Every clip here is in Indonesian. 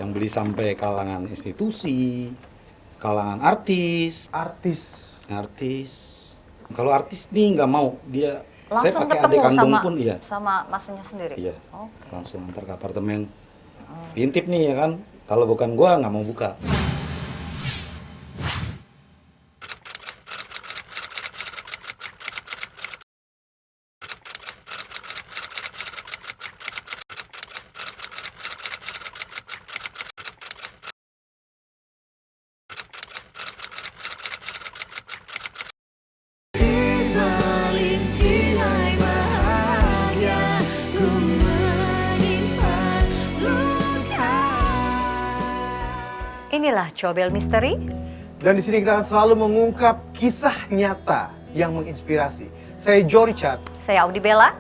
Yang beli sampai kalangan institusi, kalangan artis. Artis. Kalau artis nih nggak mau, dia saya Langsung pakai adik ketemu kandung sama pun iya. sama masnya sendiri. Iya. Oke. Langsung antar ke apartemen. Intip nih ya kan. Kalau bukan gua nggak mau buka. Inilah Cobel Misteri. Dan di sini kita akan selalu mengungkap kisah nyata yang menginspirasi. Saya Joe Richard. Saya Audi Bella,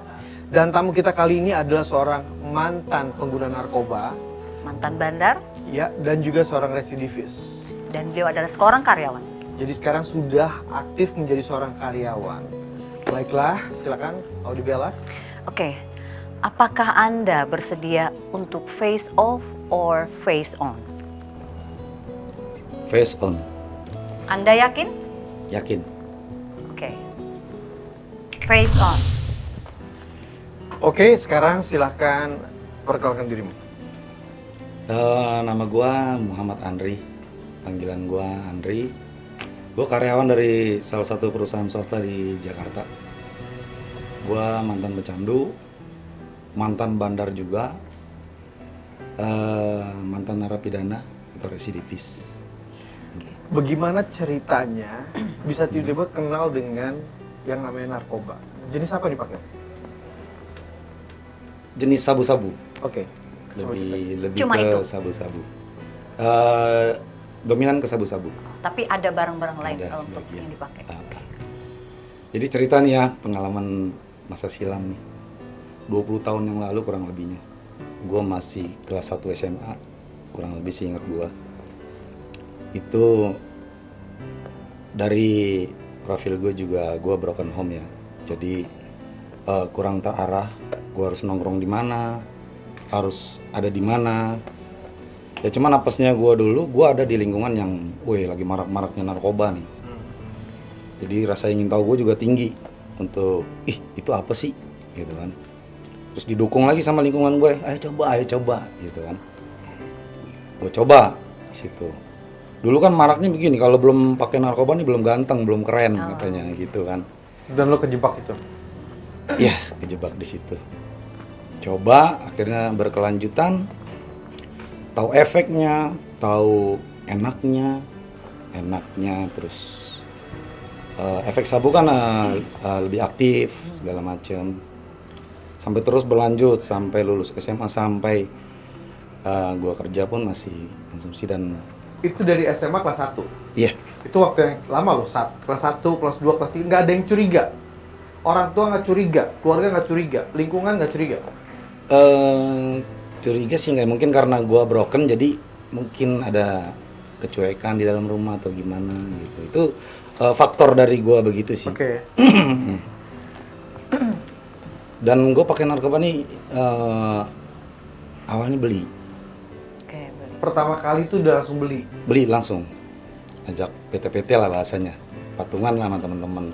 Dan tamu kita kali ini adalah seorang mantan pengguna narkoba, mantan bandar, ya, dan juga seorang residivis. dan beliau adalah seorang karyawan. Jadi sekarang sudah aktif menjadi seorang karyawan. Baiklah, silakan Audi Bella. Oke, apakah Anda bersedia untuk face off or face on? Face on. Anda yakin? Yakin. Oke. Face on. Oke, sekarang silakan perkenalkan dirimu. Nama gua Muhammad Andri. Panggilan gua Andri. Gua karyawan dari salah satu perusahaan swasta di Jakarta. Gua mantan pecandu, mantan bandar juga, mantan narapidana atau residivis. Bagaimana ceritanya bisa tiba-tiba kenal dengan yang namanya narkoba? Jenis apa dipakai? Jenis sabu-sabu. Oke. Lebih Cuma ke itu? sabu-sabu. Dominan ke sabu-sabu. Tapi ada barang-barang lain Ada untuk sebagian. yang dipakai. Oke. Jadi cerita nih ya, pengalaman masa silam nih. 20 tahun yang lalu kurang lebihnya. Gue masih kelas 1 SMA, kurang lebih sih ingat gue. Itu dari profil gue juga, gue broken home ya. Jadi kurang terarah, gue harus nongkrong di mana, harus ada di mana. Ya cuman apesnya gue dulu, gue ada di lingkungan yang, lagi marak-maraknya narkoba nih. Jadi rasa ingin tahu gue juga tinggi untuk, itu apa sih, gitu kan. Terus didukung lagi sama lingkungan gue, ayo coba, gitu kan. Gue coba di situ. Dulu kan maraknya begini, kalau belum pakai narkoba nih belum ganteng, belum keren katanya gitu kan. Dan lo kejebak itu? Ya, kejebak di situ. Coba, akhirnya berkelanjutan, tahu efeknya, tahu enaknya, terus efek sabu kan lebih aktif segala macam. Sampai terus berlanjut sampai lulus SMA, sampai gua kerja pun masih konsumsi. Dan Itu dari SMA kelas 1? iya, Itu waktu yang lama loh, kelas 1, kelas 2, kelas 3, nggak ada yang curiga? Orang tua nggak curiga, keluarga nggak curiga, lingkungan nggak curiga? curiga sih nggak, mungkin karena gua broken jadi mungkin ada kecuekan di dalam rumah atau gimana gitu. Itu faktor dari gua begitu sih. Oke. Dan gue pakai narkoba nih awalnya beli Oke, boleh. Pertama kali tuh udah langsung beli? langsung, ajak PT-PT lah bahasanya, patungan lah sama teman-teman.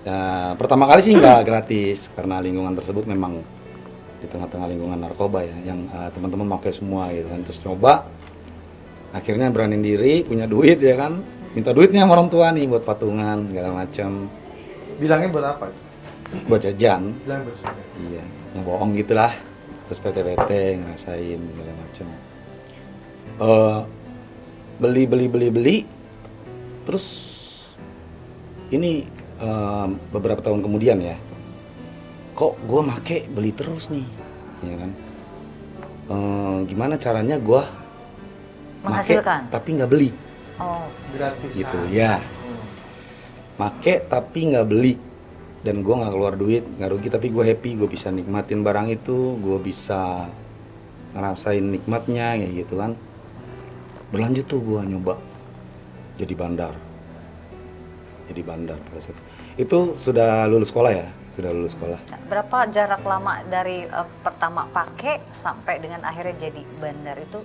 Ya, pertama kali sih nggak gratis karena lingkungan tersebut memang di tengah-tengah lingkungan narkoba ya, yang teman-teman pakai semua gitu kan. Terus coba, akhirnya beraniin diri, punya duit ya kan, minta duitnya sama orang tua nih buat patungan segala macam, Bilangnya buat apa? buat jajan. Bilang bersuara. Iya, ngebohong gitulah. Terus PT-PT ngerasain segala macam. Beli. Terus ini beberapa tahun kemudian ya, kok gue make beli terus nih, ya kan? Gimana caranya gue Menghasilkan. tapi nggak beli, Oh, Gratisan. gitu ya? Make tapi nggak beli. Dan gue nggak keluar duit, nggak rugi, tapi gue happy, gue bisa nikmatin barang itu, gue bisa ngerasain nikmatnya kayak gitu kan. Berlanjut tuh gue nyoba jadi bandar pada saat itu. Sudah lulus sekolah ya, berapa jarak lama dari pertama pakai sampai dengan akhirnya jadi bandar itu?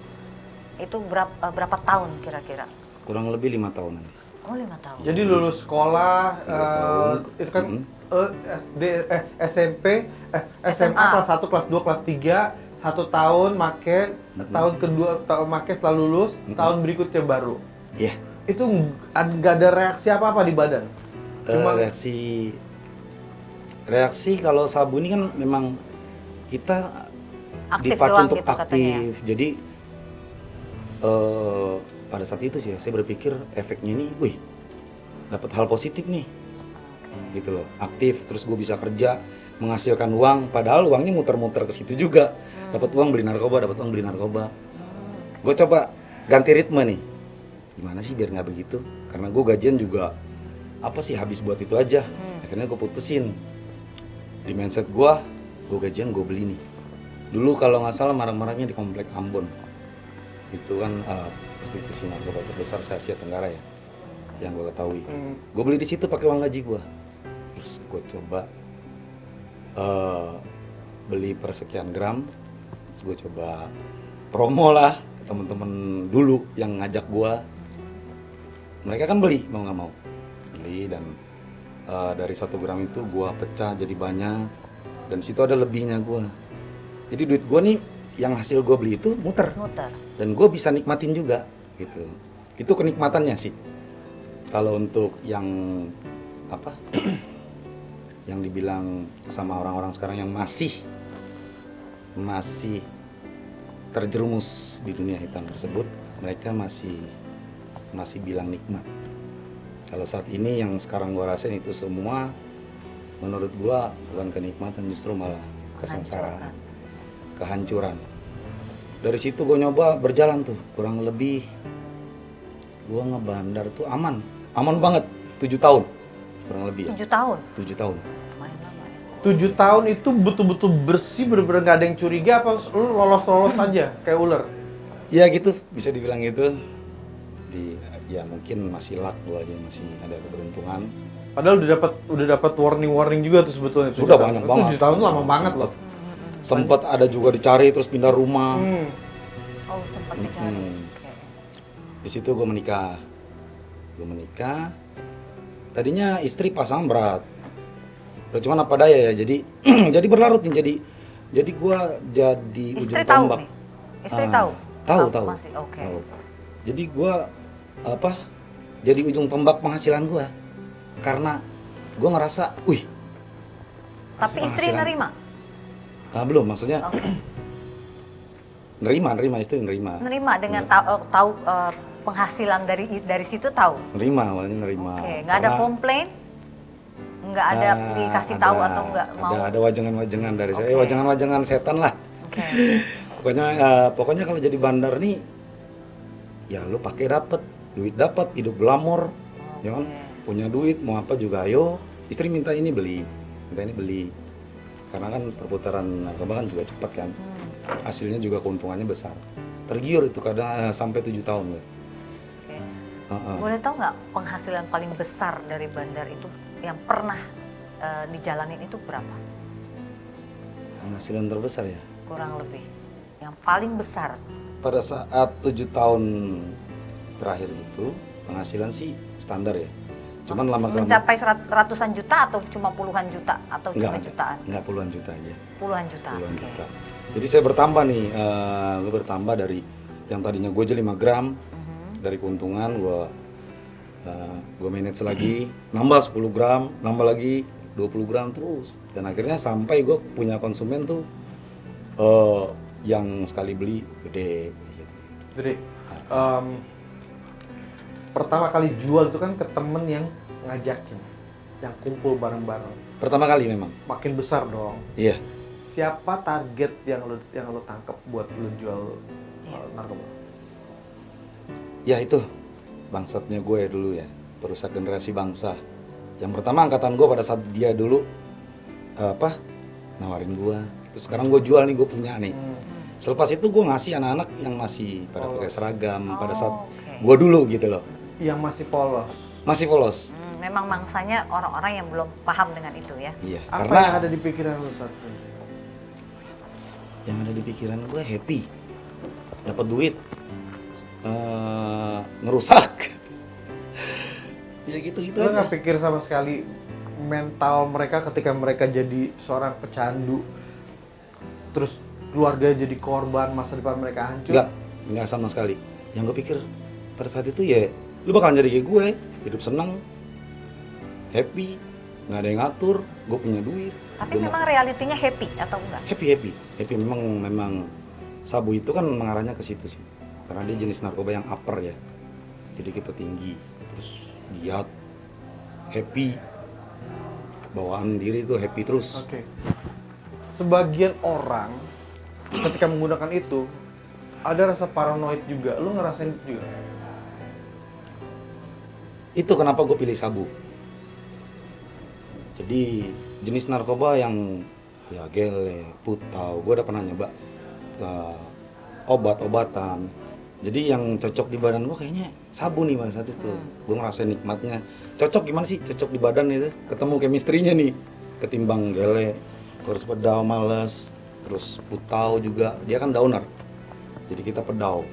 Itu berapa tahun kira-kira? Kurang lebih 5 tahunan. Oh, 5 tahun. Jadi lulus sekolah, 3 tahun. itu kan SD, SMP, SMA SMA. kelas 1, kelas 2, kelas 3, 1 tahun make, tahun kedua make setelah lulus, tahun berikutnya baru. Iya. Itu nggak ada reaksi apa-apa di badan? Cuma reaksi kalau sabu ini kan memang kita Aktif dipacu doang untuk gitu katanya. aktif. Jadi pada saat itu sih saya berpikir efeknya ini, wih, dapat hal positif nih, gitu loh. Aktif, terus gue bisa kerja, menghasilkan uang. Padahal uangnya muter-muter ke situ juga. Dapat uang beli narkoba, dapat uang beli narkoba. Gue coba ganti ritme nih. Gimana sih biar nggak begitu? Karena gue gajian juga apa sih habis buat itu aja. Akhirnya gue putusin. Di mindset gue gajian gue beli nih. Dulu kalau nggak salah marang-marangnya di komplek Ambon. Itu kan prostitusi narkoba terbesar se Asia Tenggara ya, yang gue ketahui. Gue beli di situ pakai uang gaji gue. Terus gue coba beli per sekian gram. Terus gue coba promo lah ke temen-temen dulu yang ngajak gue. Mereka kan beli mau nggak mau, beli dan dari 1 gram itu gue pecah jadi banyak. Dan situ ada lebihnya gue. Jadi duit gue nih yang hasil gue beli itu muter. Dan gue bisa nikmatin juga gitu. Itu kenikmatannya sih. Kalau untuk yang apa yang dibilang sama orang-orang sekarang yang masih terjerumus di dunia hitam tersebut, mereka masih bilang nikmat. Kalau saat ini yang sekarang gue rasain itu semua menurut gue bukan kenikmatan, justru malah kesengsaraan, kehancuran. Dari situ gue nyoba berjalan tuh, kurang lebih gue ngebandar tuh aman banget, 7 tahun kurang lebih ya. 7 tahun? 7 tahun. Lumayan lama ya. 7 tahun itu betul-betul bersih, bener-bener nggak ada yang curiga, apa lu lolos-lolos aja kayak ular? Ya gitu, bisa dibilang gitu. Ya mungkin masih luck gue aja, masih ada keberuntungan. Padahal udah dapat warning juga tuh sebetulnya. Sudah banyak banget. 7 tahun tuh lama banget loh. Sempat ada juga dicari terus pindah rumah. Oh, sempat dicari. Oke. Di situ gue menikah. Tadinya istri pasang berat. Cuman apa daya ya, jadi jadi berlarut nih, jadi gue jadi Istri ujung tahu tombak. nih? Istri tahu? Tahu. Masih, oke. Tahu. Jadi gue jadi ujung tombak penghasilan gue. Karena gue ngerasa, wih. Tapi istri penghasilan. nerima? Belum, maksudnya Oke. nerima istri nerima. Nerima dengan tahu penghasilan dari situ tahu? Awalnya nerima. Oke, nggak ada komplain? Nggak ada dikasih tahu atau nggak mau? Ada wajangan-wajangan dari saya, Oke. wajangan-wajangan setan lah. Oke. Pokoknya kalau jadi bandar nih, ya lu pakai duit dapat, hidup glamor, ya kan? Punya duit, mau apa juga, ayo. Istri minta ini beli. Karena kan perputaran narkoba kan juga cepat kan. Hasilnya juga keuntungannya besar. Tergiur itu kadang sampai 7 tahun. Oke. Boleh tahu nggak penghasilan paling besar dari bandar itu yang pernah dijalanin itu berapa? Penghasilan terbesar ya? Kurang lebih. Yang paling besar. Pada saat 7 tahun terakhir itu penghasilan sih standar ya. Cuman lama-kelamaan Mencapai ratusan juta atau cuma puluhan juta atau cuma jutaan? Enggak, puluhan juta aja. Puluhan juta. Puluhan Oke. juta. Jadi saya bertambah nih, gue bertambah dari yang tadinya gue aja 5 gram, dari keuntungan gue manage lagi, nambah 10 gram, nambah lagi 20 gram terus. Dan akhirnya sampai gue punya konsumen tuh yang sekali beli gede. Gitu. Jadi pertama kali jual itu kan ke temen yang ngajakin, yang kumpul bareng-bareng. Pertama kali memang. Makin besar dong. Iya. Siapa target yang lo tangkap buat lo jual narkoba? Ya itu bangsatnya gue dulu ya, perusak generasi bangsa. Yang pertama angkatan gue pada saat dia dulu nawarin gue. Terus sekarang gue jual nih, gue punya nih. Selepas itu gue ngasih anak-anak yang masih pada pakai seragam pada saat gue dulu gitu loh. Yang masih polos. Masih polos. Memang mangsanya orang-orang yang belum paham dengan itu ya. Iya. Apa Karena yang ada di pikiran lo saat itu? yang ada di pikiran gue happy, dapat duit, ngerusak. Ya gitu-gitu Lo aja. nggak pikir sama sekali mental mereka ketika mereka jadi seorang pecandu, terus keluarga jadi korban, masa depan mereka hancur? Enggak sama sekali. Yang gue pikir pada saat itu ya, lu bakalan jadi kayak gue, hidup senang, happy, nggak ada yang ngatur, gue punya duit. Tapi Gua memang realitinya happy atau enggak? happy memang sabu itu kan mengarahnya ke situ sih, karena dia jenis narkoba yang upper ya, jadi kita tinggi, terus giat, happy, bawaan diri itu happy terus. Oke. Sebagian orang ketika menggunakan itu ada rasa paranoid juga. Lu ngerasain itu juga? Itu kenapa gue pilih sabu. Jadi jenis narkoba yang ya gele, putau, gue udah pernah nyoba obat-obatan. Jadi yang cocok di badan gue kayaknya sabu nih pada saat itu. Gue ngerasain nikmatnya. Cocok gimana sih? Cocok di badan itu. Ketemu chemistry-nya nih. Ketimbang gele, terus pedau males, terus putau juga. Dia kan downer. Jadi kita pedau.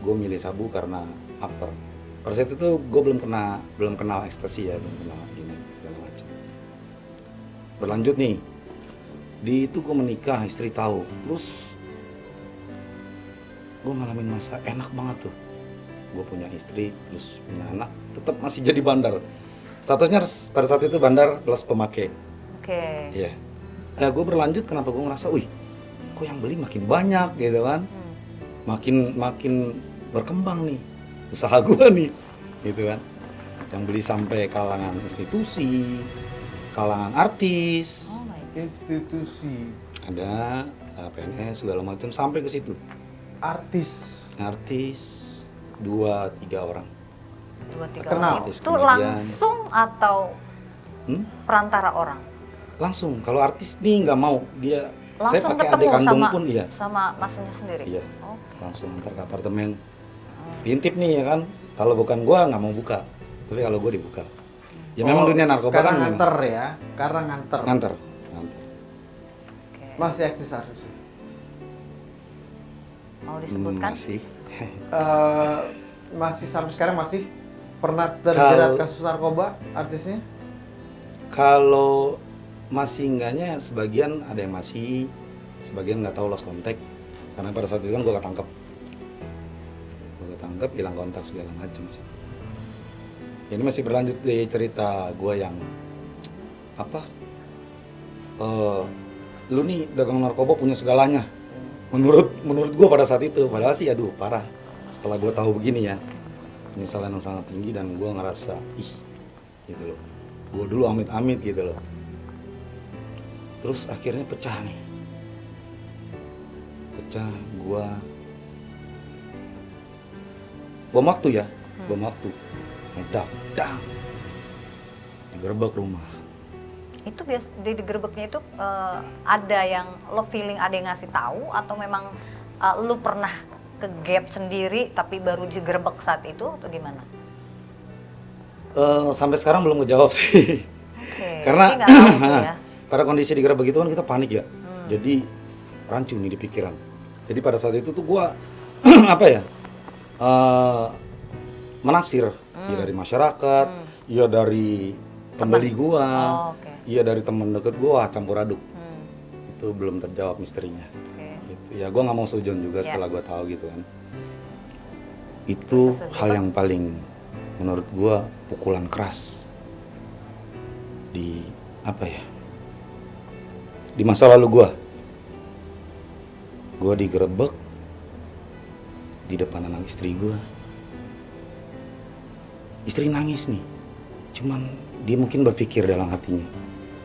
Gue milih sabu karena upper. Pada saat itu gue belum kenal ekstasi ya, belum kenal ini segala macam. Berlanjut nih. Di itu gue menikah, istri tahu. Terus gue ngalamin masa enak banget tuh. Gue punya istri, terus punya anak, tetap masih jadi bandar. Statusnya pada saat itu bandar plus pemakai. Oke. Iya. Ya gue berlanjut, kenapa gue ngerasa, wih, kok yang beli makin banyak gitu kan? Makin berkembang nih usaha gue nih, gitu kan? Yang beli sampai kalangan institusi, kalangan artis, Oh my God. Institusi, ada PNS segala macam sampai ke situ. Artis 2-3 orang. 2-3 Kenal. orang Artis itu komedian. langsung atau perantara orang? Langsung. Kalau artis nih nggak mau, dia saya Langsung pakai ketemu adik kandung sama pun iya. sama masnya sendiri? Iya. Oke. Langsung antar ke apartemen. Diintip nih ya kan. Kalau bukan gua nggak mau buka. Tapi kalau gua dibuka. Ya memang dunia narkoba kan karena memang nganter ya, karena nganter. nganter. Oke. Masih eksis artis. Mau disebutkan? Masih. Masih sampai sekarang masih pernah terjerat Kalau- kasus narkoba artisnya? Kalau masih enggaknya sebagian ada yang masih, sebagian nggak tahu lost contact. Karena pada saat itu kan gua ketangkep. Hilang kontak segala macam sih. Ini masih berlanjut di cerita gua yang apa? Lu nih dagang narkoba punya segalanya. Menurut gua pada saat itu, padahal sih aduh parah. Setelah gua tahu begini ya, penyesalan yang sangat tinggi dan gua ngerasa gitu loh. Gua dulu amit-amit gitu loh. Terus akhirnya pecah nih. Pecah gua bom waktu ya, bom waktu. Meledak, dang. Digerebek rumah. Itu biasa di gerbeknya itu ada yang lo feeling ada yang ngasih tahu atau memang lo pernah ke gap sendiri tapi baru digerebek saat itu atau gimana? Sampai sekarang belum ngejawab sih. Oke. Karena jadi nggak tahu tuh ya. pada kondisi digerebek itu kan kita panik ya. Jadi rancu nih di pikiran. Jadi pada saat itu tuh gua apa ya? Menafsir. Ya dari masyarakat, ya dari pembeli gua, Oh, oke. iya dari teman deket gua, campur aduk. Itu belum terjawab misterinya. Oke. Gitu. Ya gua nggak mau sujon juga Ya. setelah gua tahu gitu kan. Itu Terus, hal yang paling menurut gua pukulan keras di apa ya? Di masa lalu gua. Gua digerebek di depan anak istri gua. Istri nangis nih. Cuman dia mungkin berpikir dalam hatinya,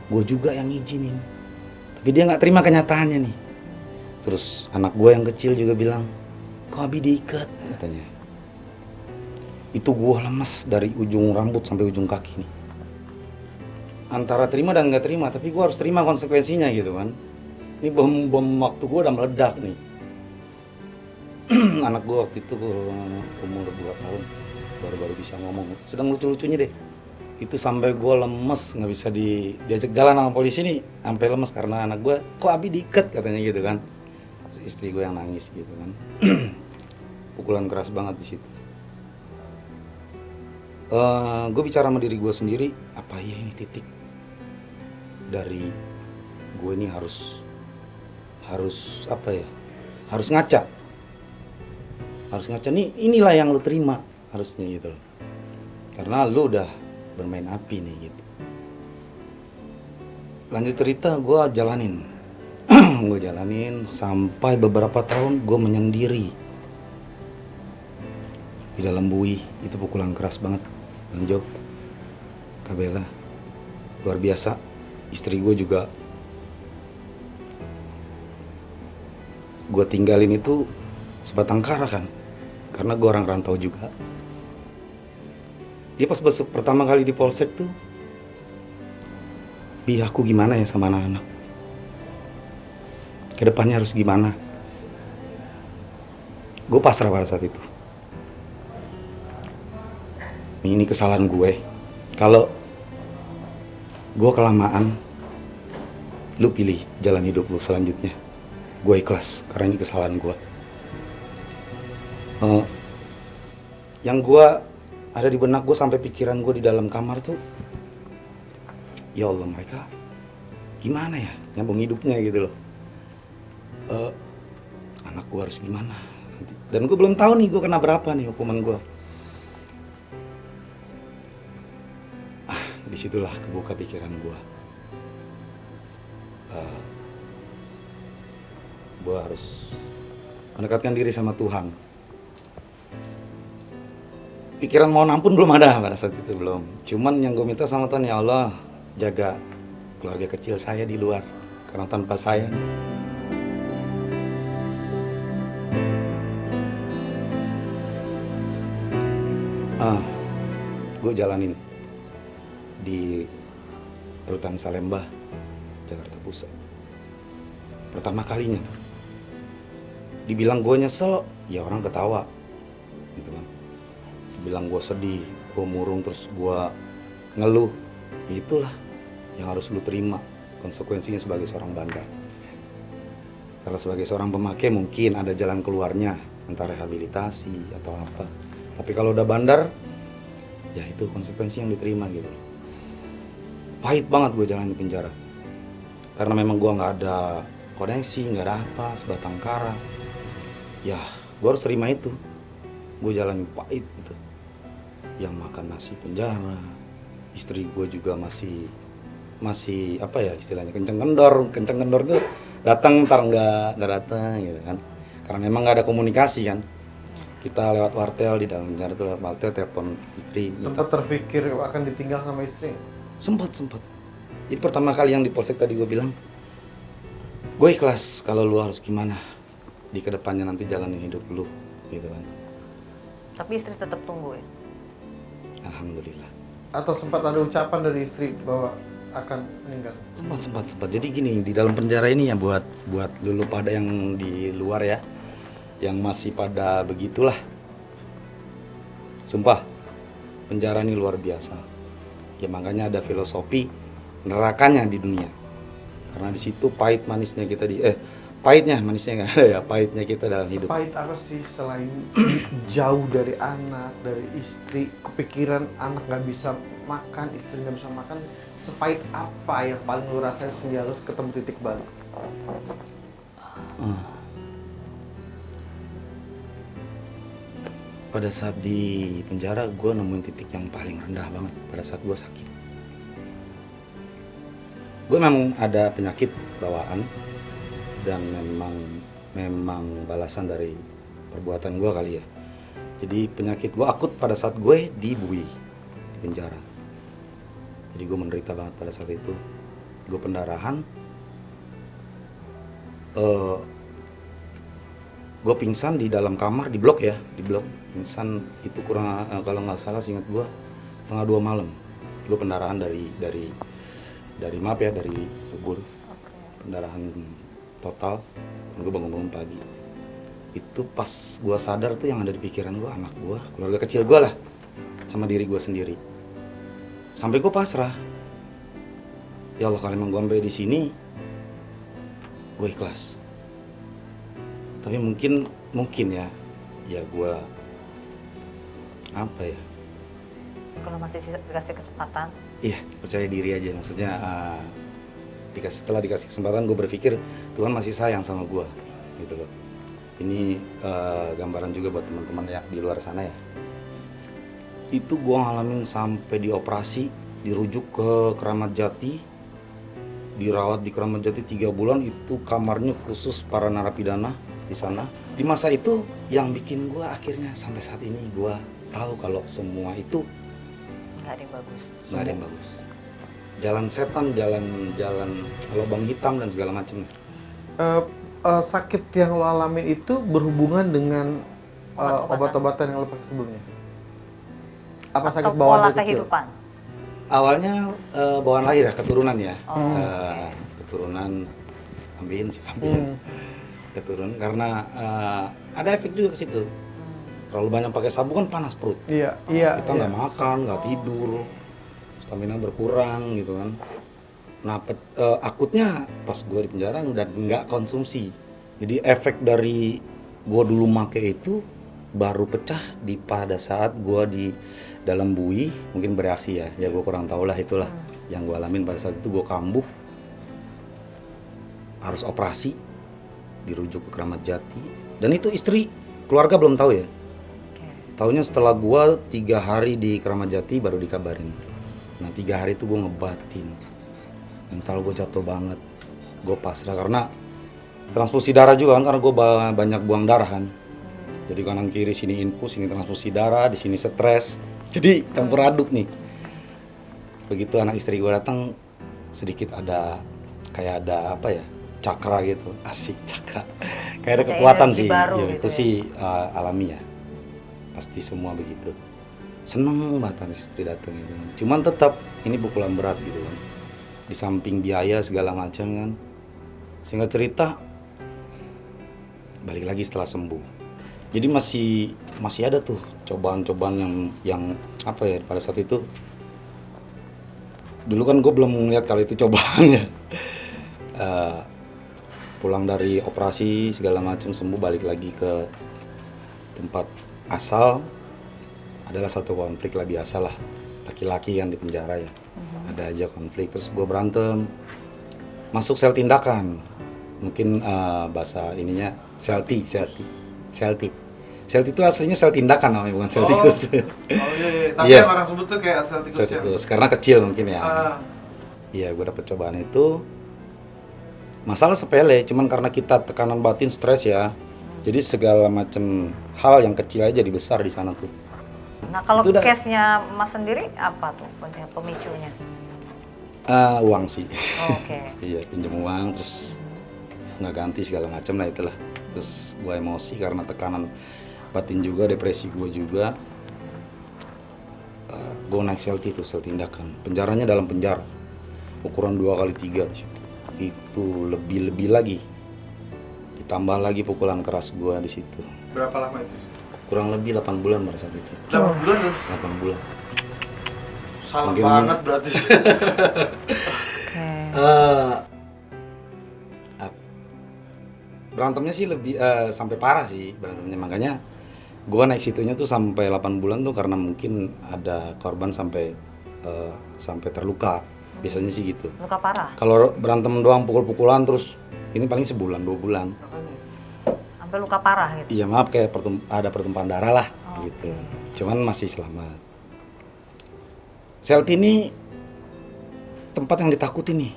gue juga yang ngizinin. Tapi dia nggak terima kenyataannya nih. Terus anak gue yang kecil juga bilang, kok Abi diikat katanya. Itu gue lemes dari ujung rambut sampai ujung kaki nih. Antara terima dan nggak terima, tapi gue harus terima konsekuensinya gitu kan. Ini bom waktu gue udah meledak nih. Anak gue waktu itu umur 2 tahun, baru-baru bisa ngomong, sedang lucu-lucunya deh. Itu sampai gue lemes, nggak bisa diajak jalan sama polisi nih, sampai lemes karena anak gue, kok Abi diikat katanya gitu kan. Terus istri gue yang nangis gitu kan. pukulan keras banget di situ. Gue bicara sama diri gue sendiri, apa iya ini titik dari gue ini harus apa ya, harus ngaca nih, inilah yang lu terima harusnya gitu loh, karena lu udah bermain api nih gitu. Lanjut cerita, gue jalanin gue jalanin sampai beberapa tahun gue menyendiri di dalam bui. Itu pukulan keras banget Bang Jo, Kak Bella, luar biasa. Istri gue juga gue tinggalin itu sebatang kara kan, karena gue orang rantau juga. Dia pas besok pertama kali di polsek tuh, Bi, aku gimana ya sama anak-anak, kedepannya harus gimana. Gue pasrah pada saat itu. Ini kesalahan gue. Kalau gue kelamaan, lu pilih jalan hidup lu selanjutnya. Gue ikhlas, karena ini kesalahan gue. Yang gue ada di benak gue sampai pikiran gue di dalam kamar tuh, ya Allah, mereka gimana ya nyambung hidupnya gitu loh. Anak gue harus gimana nanti. Dan gue belum tahu nih gue kena berapa nih hukuman gue. Disitulah kebuka pikiran gue. Gue harus mendekatkan diri sama Tuhan. Pikiran mohon ampun belum ada pada saat itu, belum. Cuman yang gue minta sama Tuhan, ya Allah, jaga keluarga kecil saya di luar, karena tanpa saya gue jalanin di Rutan Salemba, Jakarta Pusat. Pertama kalinya tuh dibilang gue nyesel, ya orang ketawa gitu kan. Dibilang gue sedih, gue murung, terus gue ngeluh, itulah yang harus lu terima konsekuensinya sebagai seorang bandar. Kalau sebagai seorang pemakai mungkin ada jalan keluarnya, entah rehabilitasi atau apa. Tapi kalau udah bandar, ya itu konsekuensi yang diterima gitu. Pahit banget gue jalan di penjara, karena memang gue nggak ada koneksi, nggak ada apa, sebatang kara. Ya gue harus terima itu. Gue jalan pahit gitu. Yang makan nasi penjara, istri gue juga masih apa ya istilahnya, kenceng kendor tuh datang ntar nggak datang gitu kan, karena memang nggak ada komunikasi kan. Kita lewat wartel, di dalam penjara tuh lewat wartel, telepon istri. Sempat terpikir akan ditinggal sama istri? Sempat. Jadi pertama kali yang di polsek tadi gue bilang, gue ikhlas kalau lu harus gimana di kedepannya nanti jalanin hidup lu gitu kan. Tapi istri tetap tunggu ya? Alhamdulillah. Atau sempat ada ucapan dari istri bahwa akan meninggal? Sempat. Jadi gini, di dalam penjara ini ya, buat lu pada yang di luar ya, yang masih pada begitulah. Sumpah, penjara ini luar biasa. Ya makanya ada filosofi nerakanya di dunia. Karena di situ pahit manisnya kita pahitnya manisnya nggak ada ya, pahitnya kita dalam hidup. Pahit apa sih selain jauh dari anak, dari istri, kepikiran anak nggak bisa makan, istri nggak bisa makan, sepahit apa yang paling lu rasain sehingga harus ketemu titik balik? Pada saat di penjara gue nemuin titik yang paling rendah banget pada saat gue sakit. Gue memang ada penyakit bawaan dan memang balasan dari perbuatan gue kali ya. Jadi penyakit gue akut pada saat gue di bui, di penjara. Jadi gue menderita banget pada saat itu. Gue pendarahan, gue pingsan di dalam kamar, di blok pingsan itu kurang kalau nggak salah seingat gue 1:30 malam. Gue pendarahan dari maaf ya, dari kubur. Pendarahan total. Gue bangun pagi. Itu pas gue sadar tuh yang ada di pikiran gue anak gue, keluarga kecil gue lah, sama diri gue sendiri. Sampai gue pasrah. Ya Allah, kalau emang gue sampai di sini, gue ikhlas. Tapi mungkin ya, ya gue apa ya, Kalau masih dikasih kesempatan. iya percaya diri aja, maksudnya setelah dikasih kesempatan gue berpikir Tuhan masih sayang sama gue gitu loh. Ini gambaran juga buat teman-teman ya di luar sana ya. Itu gue ngalamin sampai dioperasi, dirujuk ke Keramat Jati, dirawat di Keramat Jati 3 bulan. Itu kamarnya khusus para narapidana di sana. Di masa itu yang bikin gue akhirnya sampai saat ini gue tahu kalau semua itu Nggak ada yang bagus. nggak ada yang bagus. Jalan setan, jalan lubang hitam dan segala macam. Sakit yang lo alamin itu berhubungan dengan Obat-obatan. obat-obatan yang lo pakai sebelumnya? Apa Atau sakit bawaan pola dari kecil? kehidupan. Awalnya bawaan lahir ya, keturunan ya. Oh, Keturunan ambilin sih, ambilin. Keturunan karena ada efek juga ke situ. Terlalu banyak pakai sabu kan panas perut. Iya. Kita nggak makan, nggak tidur, stamina berkurang gitu kan. Nah, akutnya pas gue di penjara dan nggak konsumsi. Jadi efek dari gue dulu make itu baru pecah pada saat gue di dalam bui, mungkin bereaksi ya. Ya gue kurang tahu lah, itulah yang gue alamin pada saat itu. Gue kambuh, harus operasi, dirujuk ke Keramat Jati. Dan itu istri, keluarga belum tahu ya. Taunya setelah gue 3 hari di Keramat Jati baru dikabarin. Nah 3 hari itu gue ngebatin, mental gue jatuh banget, gue pasrah karena transfusi darah juga kan, karena gue banyak buang darah kan. Jadi kanan kiri, sini infus, sini transfusi darah, di sini stres. Jadi campur aduk nih. Begitu anak istri gue datang, sedikit ada kayak ada apa ya, cakra gitu, asik cakra. Kayak ada Ada kekuatan energi sih, baru ya, gitu itu ya. sih alami ya. Pasti semua begitu. Seneng banget istri datang gitu. Cuman tetap ini pukulan berat gitu kan. Di samping biaya segala macam kan. Singkat cerita balik lagi setelah sembuh. Jadi masih ada tuh cobaan-cobaan yang apa ya pada saat itu. Dulu kan gue belum melihat kalau itu cobaan ya. Pulang dari operasi segala macam sembuh, balik lagi ke tempat asal, adalah satu konflik lah, biasa lah, laki-laki yang di penjara ya, ada aja konflik. Terus gue berantem, masuk sel tindakan, mungkin bahasa ininya selti itu aslinya sel tindakan namanya, bukan sel tikus. Tapi Iya. yang orang sebut tuh kayak sel tikus Sel ya. tikus, karena kecil mungkin ya. Ah. Iya, gue dapet cobaan itu, masalah sepele, cuman karena kita tekanan batin, stres ya. Jadi segala macam hal yang kecil aja jadi besar di sana tuh. Nah kalau Itu udah- case-nya Mas sendiri apa tuh pemicunya? Uang sih. Oh, oke. Iya, pinjam uang terus nggak ganti segala macam lah itulah. Terus gue emosi karena tekanan batin juga, depresi gue juga. Gue naik sel tindakan. Penjaranya dalam penjara, ukuran 2x3 di situ. Itu lebih lagi. Ditambah lagi pukulan keras gue di situ. Berapa lama itu? Kurang lebih 8 bulan pada saat itu. 8 bulan terus. 8 bulan. Salah Mungkin- banget berarti. Oke. Berantemnya sih lebih sampai parah sih berantemnya, makanya gua naik situnya tuh sampai 8 bulan tuh karena mungkin ada korban sampai terluka, biasanya sih gitu. Luka parah? Kalau berantem doang pukul-pukulan terus ini paling sebulan 2 bulan. Sampai luka parah gitu? Iya maaf, kayak ada pertumpahan darah lah Oh, gitu, cuman masih selamat. Selti ini tempat yang ditakuti nih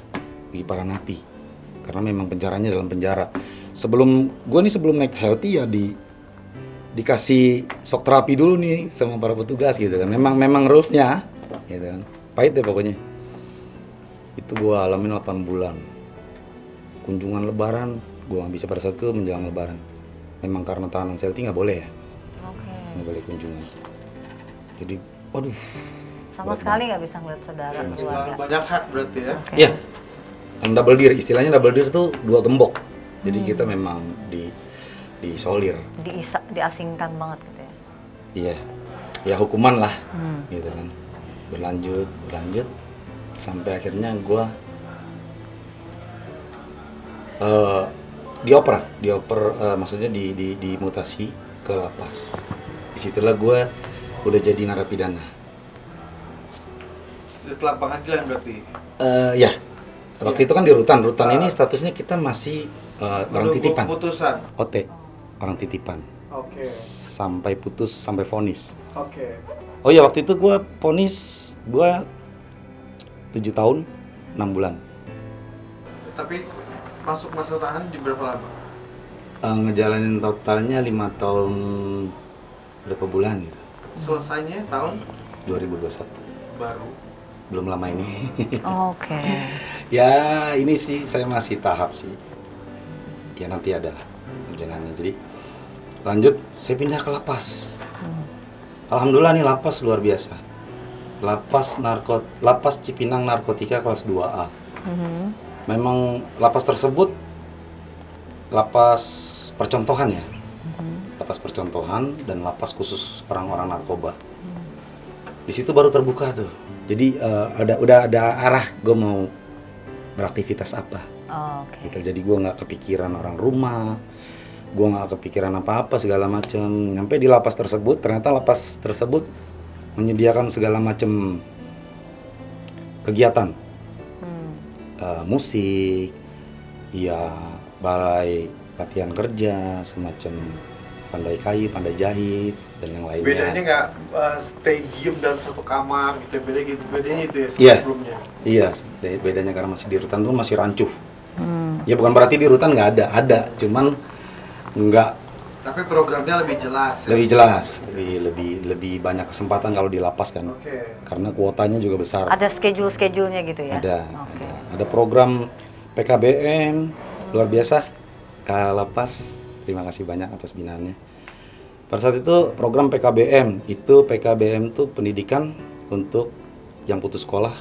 bagi para napi, karena memang penjaranya dalam penjara. Sebelum naik Selti ya dikasih shock terapi dulu nih sama para petugas gitu kan. Memang rulesnya gitu kan. Pahit deh pokoknya. Itu gua alamin 8 bulan. Kunjungan lebaran gua nggak bisa pada saat itu menjelang lebaran. Memang karena tahanan Selti nggak boleh ya, Oke. nggak boleh kunjungan. Jadi waduh. Sama sekali nggak bisa ngeliat saudara Sama keluarga? Banyak hak berarti ya. Oke. Iya. Kan double deer, istilahnya double deer tuh 2 gembok. Jadi kita memang diisolir. Diasingkan banget gitu ya? Iya. Ya hukuman lah. Gitu kan. Berlanjut sampai akhirnya gua dioper maksudnya dimutasi ke lapas. Disitulah gue udah jadi narapidana. Setelah pengadilan berarti. Ya, waktu itu kan di rutan. Rutan ini statusnya kita masih orang Menunggu titipan. keputusan. OT, orang titipan. Oke. Sampai putus, sampai vonis. Oke. Oh ya, waktu itu gue vonis, gue 7 tahun 6 bulan. Tapi masuk masa tahan di berapa lama? Ngejalanin totalnya 5 tahun berapa bulan gitu. Selesainya tahun 2021. baru. Belum lama ini. Oke. Ya ini sih saya masih tahap sih. Ya nanti ada lah perjalanannya. Jadi lanjut saya pindah ke lapas. Alhamdulillah nih lapas luar biasa. Lapas Cipinang Narkotika kelas 2A. Memang lapas tersebut lapas percontohan ya. Lapas percontohan dan lapas khusus orang-orang narkoba. Di situ baru terbuka tuh. Jadi udah ada arah gue mau beraktivitas apa. Oke. Gitu. Jadi gue nggak kepikiran orang rumah, gue nggak kepikiran apa-apa segala macam. Nyampe di lapas tersebut, ternyata lapas tersebut menyediakan segala macam kegiatan, musik, ya balai latihan kerja, semacam pandai kayu, pandai jahit dan yang lainnya. Bedanya nggak stay diem dalam satu kamar gitu, beda gitu. Bedanya itu ya Iya. sebelumnya. Iya, bedanya karena masih di rutan tuh masih rancuh. Ya bukan berarti di rutan nggak ada, cuman nggak Tapi programnya lebih jelas. Ya? lebih jelas, lebih banyak kesempatan kalau di lapas kan. Oke. Karena kuotanya juga besar. Ada schedule-schedule-nya gitu ya? Oke. Ada program PKBM luar biasa. Kalapas, terima kasih banyak atas binaannya. Pada saat itu program PKBM tuh pendidikan untuk yang putus sekolah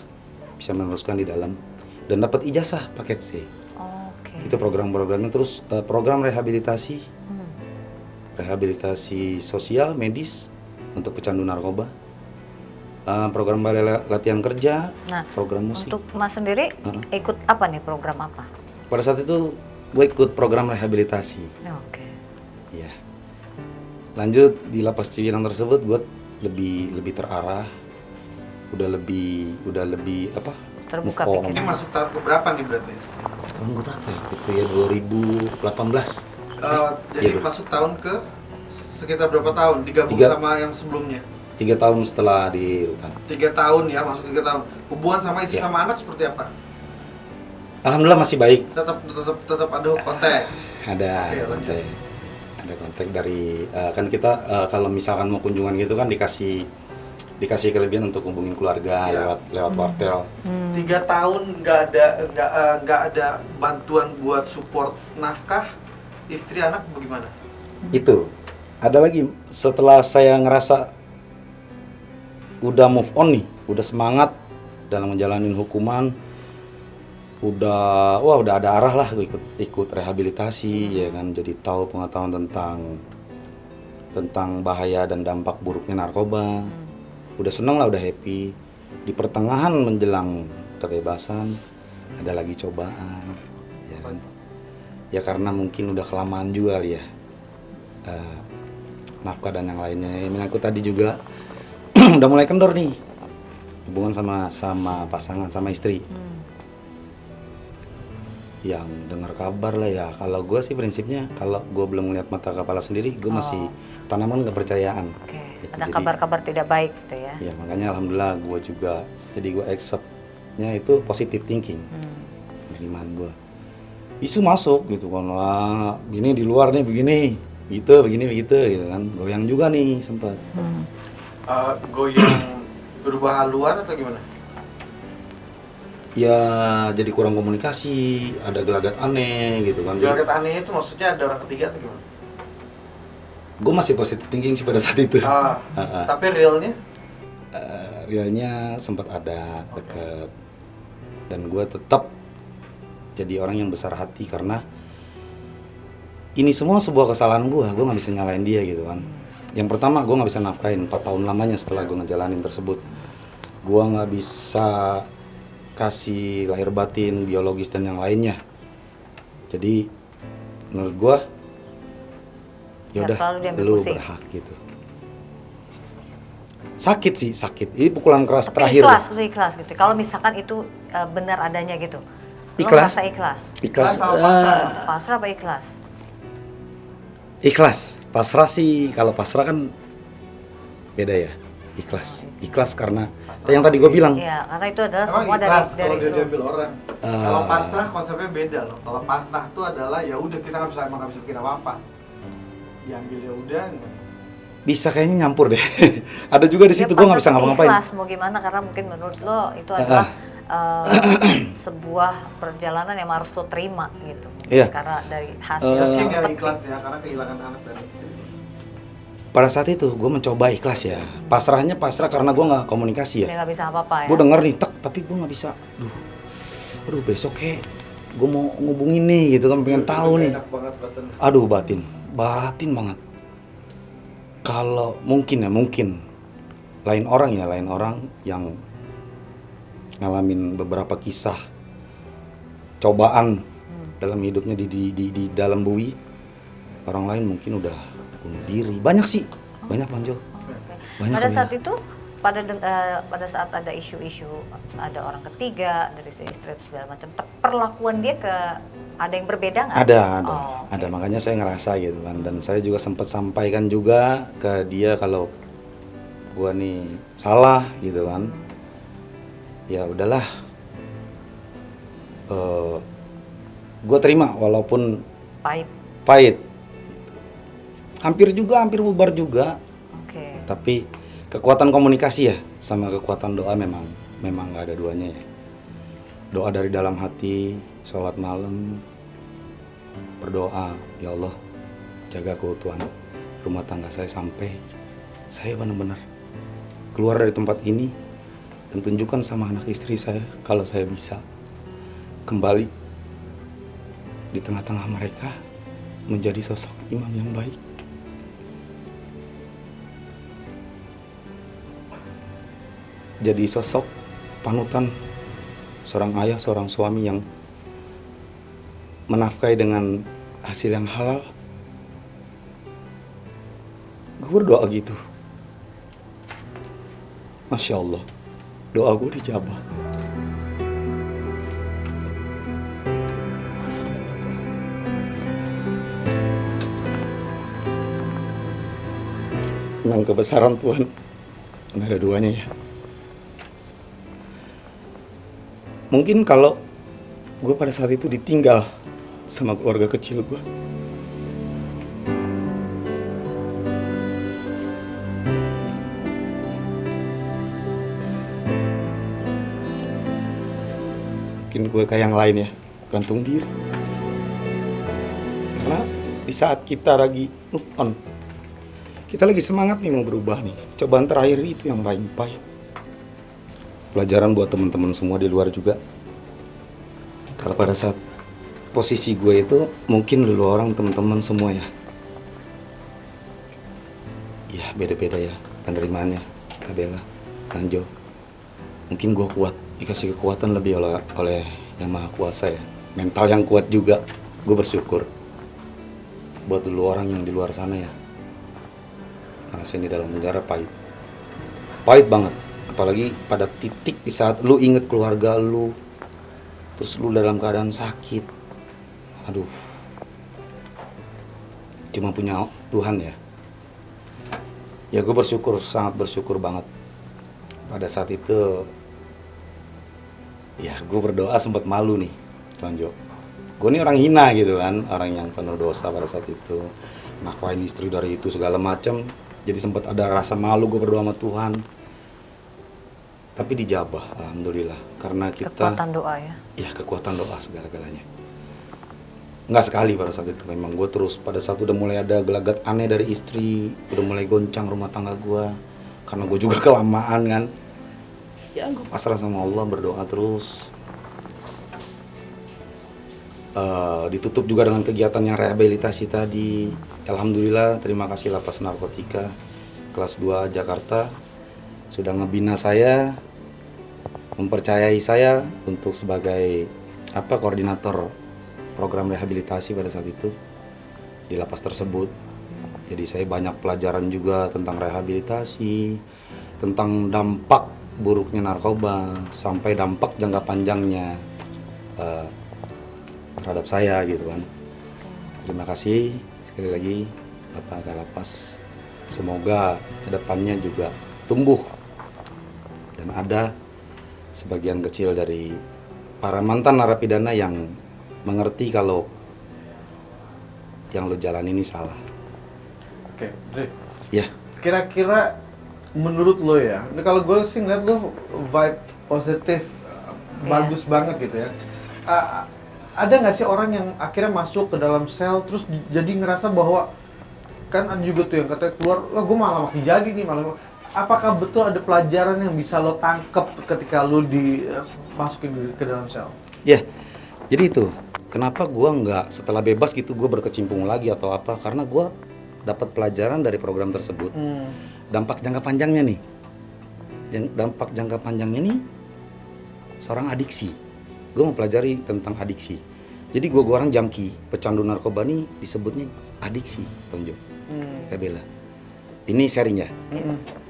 bisa meneruskan di dalam dan dapat ijazah paket C. Oke. Itu program-programnya. Terus program rehabilitasi sosial medis untuk pecandu narkoba. Program balai latihan kerja, Nah, program musik. untuk Mas sendiri ikut apa nih, program apa? Pada saat itu gue ikut program rehabilitasi. Oke. Iya. Lanjut di lapas Cipinang tersebut gue lebih terarah, udah lebih apa? Terbuka move on. Ini pikiran. masuk tahap keberapa nih berarti? Tahun berapa ya? Itu ya 2018. Jadi iya, masuk tahun ke sekitar berapa tahun? Digabung Tiga. sama yang sebelumnya? 3 tahun setelah di rutan. 3 tahun ya, masuk 3 tahun. Hubungan sama istri Iya. sama anak seperti apa? Alhamdulillah masih baik. Tetap ada kontak. Ada Oke, lanjut. kontak. Ada kontak dari kan kita kalau misalkan mau kunjungan gitu kan dikasih kelebihan untuk hubungin keluarga Iya. lewat wartel. 3 tahun nggak ada bantuan buat support nafkah istri anak bagaimana? Itu. Ada lagi setelah saya ngerasa udah move on nih, udah semangat dalam menjalani hukuman, udah ada arah lah gue ikut rehabilitasi ya kan, jadi tahu pengetahuan tentang bahaya dan dampak buruknya narkoba. Udah seneng lah, udah happy. Di pertengahan menjelang kebebasan ada lagi cobaan ya kan. Ya karena mungkin udah kelamaan juga kali ya, nafkah dan yang lainnya. Yang menyangkut tadi juga udah mulai kendor nih hubungan sama pasangan, sama istri. Yang dengar kabar lah ya. Kalau gue sih prinsipnya kalau gue belum melihat mata kepala sendiri, gue masih tanaman kepercayaan. Oke. Gitu. Ada Jadi, kabar-kabar tidak baik gitu ya? ya makanya alhamdulillah gue juga, jadi gue accept-nya itu positive thinking. Penerimaan gue. Isu masuk gitu kan, wah gini di luar nih begini, gitu begini begitu gitu kan. Goyang juga nih sempat. Goyang berubah haluan atau gimana? Ya jadi kurang komunikasi, ada gelagat aneh gitu kan. Gelagat aneh itu maksudnya ada orang ketiga atau gimana? Gue masih positive thinking sih pada saat itu. Tapi realnya? Realnya sempat ada deket, dan gue tetap jadi orang yang besar hati karena ini semua sebuah kesalahan gue nggak bisa nyalain dia gitu kan. Yang pertama gue nggak bisa nafkain 4 tahun lamanya setelah gue ngejalanin tersebut. Gue nggak bisa kasih lahir batin, biologis dan yang lainnya. Jadi menurut gue ya udah terlalu diambil lu pusing. berhak gitu. Sakit sih, sakit. Ini pukulan keras Tapi terakhir. ikhlas, lu ikhlas gitu. Kalau misalkan itu benar adanya gitu, lo Ikhlas. merasa ikhlas. Ikhlas. Sama pasrah. Pasrah apa ikhlas? Ikhlas. Pasrah sih, kalau pasrah kan beda ya. Ikhlas karena yang tadi gue bilang. Iya, karena itu adalah Emang semua ikhlas dari kalau dia lu. diambil orang. Kalau pasrah konsepnya beda loh. Kalau pasrah tuh adalah ya udah kita emang nggak bisa bikin apa-apa. Diambil ya udah. Bisa kayaknya nyampur deh. Ada juga di Ya, situ gue nggak bisa pasrah tapi ngapa-ngapain. Ikhlas mau gimana karena mungkin menurut lo itu adalah sebuah perjalanan yang harus lo terima gitu. Iya. Karena dari hasil Mungkin yang ya tetap ikhlas ya karena kehilangan anak dan istri. Pada saat itu gue mencoba ikhlas ya. Pasrahnya pasrah karena gue nggak komunikasi dia ya. nggak bisa apa-apa ya. Gue denger nih tek, tapi gue nggak bisa. Aduh besok kayak gue mau ngubungin nih gitu kan, pengen tahu nih. Enak banget pesan. Aduh batin banget. Kalau mungkin lain orang yang ngalamin beberapa kisah cobaan dalam hidupnya di dalam bui, orang lain mungkin udah bunuh diri. Banyak sih, banyak Panjo. Banyak Pada Kamila. saat itu pada saat ada isu-isu ada orang ketiga dari istri segala macam, perlakuan dia ke ada yang berbeda nggak? Ada, Oh, ada. Makanya saya ngerasa gitu kan, dan saya juga sempat sampaikan juga ke dia kalau gua nih salah gitu kan. Ya udahlah, gua terima walaupun pahit. hampir bubar juga, Oke. tapi kekuatan komunikasi ya sama kekuatan doa memang nggak ada duanya ya. Doa dari dalam hati, sholat malam, berdoa, ya Allah jaga keutuhan rumah tangga saya sampai saya benar-benar keluar dari tempat ini, dan tunjukkan sama anak istri saya kalau saya bisa kembali di tengah-tengah mereka menjadi sosok imam yang baik. Jadi sosok panutan, seorang ayah, seorang suami yang menafkahi dengan hasil yang halal. Gue berdoa gitu. Masya Allah, doa gue dijabah. Memang kebesaran Tuhan nggak ada duanya ya. Mungkin kalau gue pada saat itu ditinggal sama keluarga kecil gue, mungkin gue kayak yang lain ya, gantung diri. Karena di saat kita lagi move on, kita lagi semangat nih mau berubah nih, cobaan terakhir itu yang paling pahit. Pelajaran buat teman-teman semua di luar juga. Kalau pada saat posisi gue itu, mungkin dulu orang teman-teman semua ya beda-beda ya penerimaannya. Kak Bella, Nanjo, mungkin gue kuat, dikasih kekuatan lebih oleh Yang Maha Kuasa ya. Mental yang kuat juga. Gue bersyukur buat dulu orang yang di luar sana ya. Karena saya di dalam penjara pahit banget. Apalagi pada titik di saat lu inget keluarga lu, terus lu dalam keadaan sakit. Aduh, cuma punya Tuhan ya. Ya gue bersyukur, sangat bersyukur banget. Pada saat itu ya gue berdoa sempat malu nih, Tonjo. Gue nih orang hina gitu kan, orang yang penuh dosa pada saat itu, nakwain istri dari itu segala macam. Jadi sempat ada rasa malu gue berdoa sama Tuhan. Tapi dijabah, alhamdulillah, karena kita Kekuatan doa ya. ya kekuatan doa segala-galanya. Nggak sekali pada saat itu, memang gue terus pada saat udah mulai ada gelagat aneh dari istri, udah mulai goncang rumah tangga gue, karena gue juga kelamaan kan. Ya gue pasrah sama Allah, berdoa terus. Ditutup juga dengan kegiatan yang rehabilitasi tadi. Alhamdulillah, terima kasih Lapas Narkotika kelas 2 Jakarta sudah ngebina saya, mempercayai saya untuk sebagai koordinator program rehabilitasi pada saat itu di lapas tersebut. Jadi saya banyak pelajaran juga tentang rehabilitasi, tentang dampak buruknya narkoba, sampai dampak jangka panjangnya eh, terhadap saya gitu kan. Terima kasih sekali lagi Bapak Kalapas. Semoga kedepannya juga tumbuh dan ada sebagian kecil dari para mantan narapidana yang mengerti kalau yang lo jalan ini salah. Oke, Dre. Ya, Kira-kira menurut lo ya, ini kalau gue sih ngeliat lo vibe positif, bagus banget gitu ya. Ada nggak sih orang yang akhirnya masuk ke dalam sel terus jadi ngerasa bahwa kan ada juga tuh yang katanya keluar, wah gue malah makin jadi nih malah. Apakah betul ada pelajaran yang bisa lo tangkep ketika lo dimasukin ke dalam sel? ya. Jadi itu kenapa gua nggak setelah bebas gitu gua berkecimpung lagi atau apa? Karena gua dapat pelajaran dari program tersebut. Dampak jangka panjangnya nih, dampak jangka panjangnya nih seorang adiksi. Gua mempelajari tentang adiksi. Jadi gua orang jangki, pecandu narkoba nih disebutnya adiksi, Tonjo. Kayak Bella. Ini sharing ya.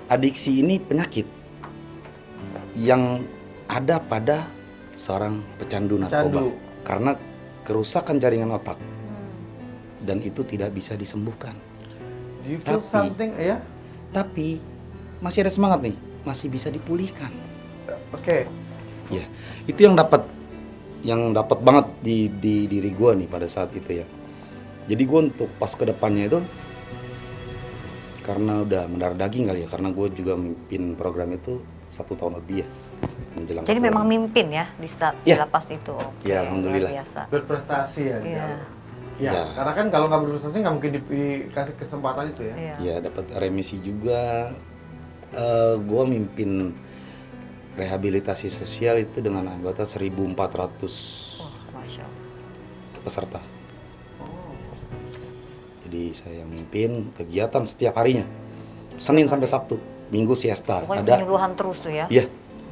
Adiksi ini penyakit yang ada pada seorang pecandu narkoba karena kerusakan jaringan otak dan itu tidak bisa disembuhkan. Do you feel something ya? Tapi masih ada semangat nih, masih bisa dipulihkan. Oke. Ya, itu yang dapat banget di diri gue nih pada saat itu ya. Jadi gue untuk pas ke depannya itu karena udah mendarah daging kali ya, karena gue juga memimpin program itu 1 tahun lebih ya menjelang. Jadi keluar. memang mimpin ya di Iya. lapas itu. Oke, Iya, alhamdulillah. luar biasa. Berprestasi ya. di Iya. dalam. Ya, Iya. karena kan kalau nggak berprestasi nggak mungkin dikasih kesempatan itu ya. Iya. Ya dapat remisi juga. Gue mimpin rehabilitasi sosial itu dengan anggota 1.400 Oh, Masya Allah. peserta. Jadi saya yang mimpin kegiatan setiap harinya, Senin sampai Sabtu, Minggu siesta. Pokoknya Ada, penyuluhan terus tuh ya. iya,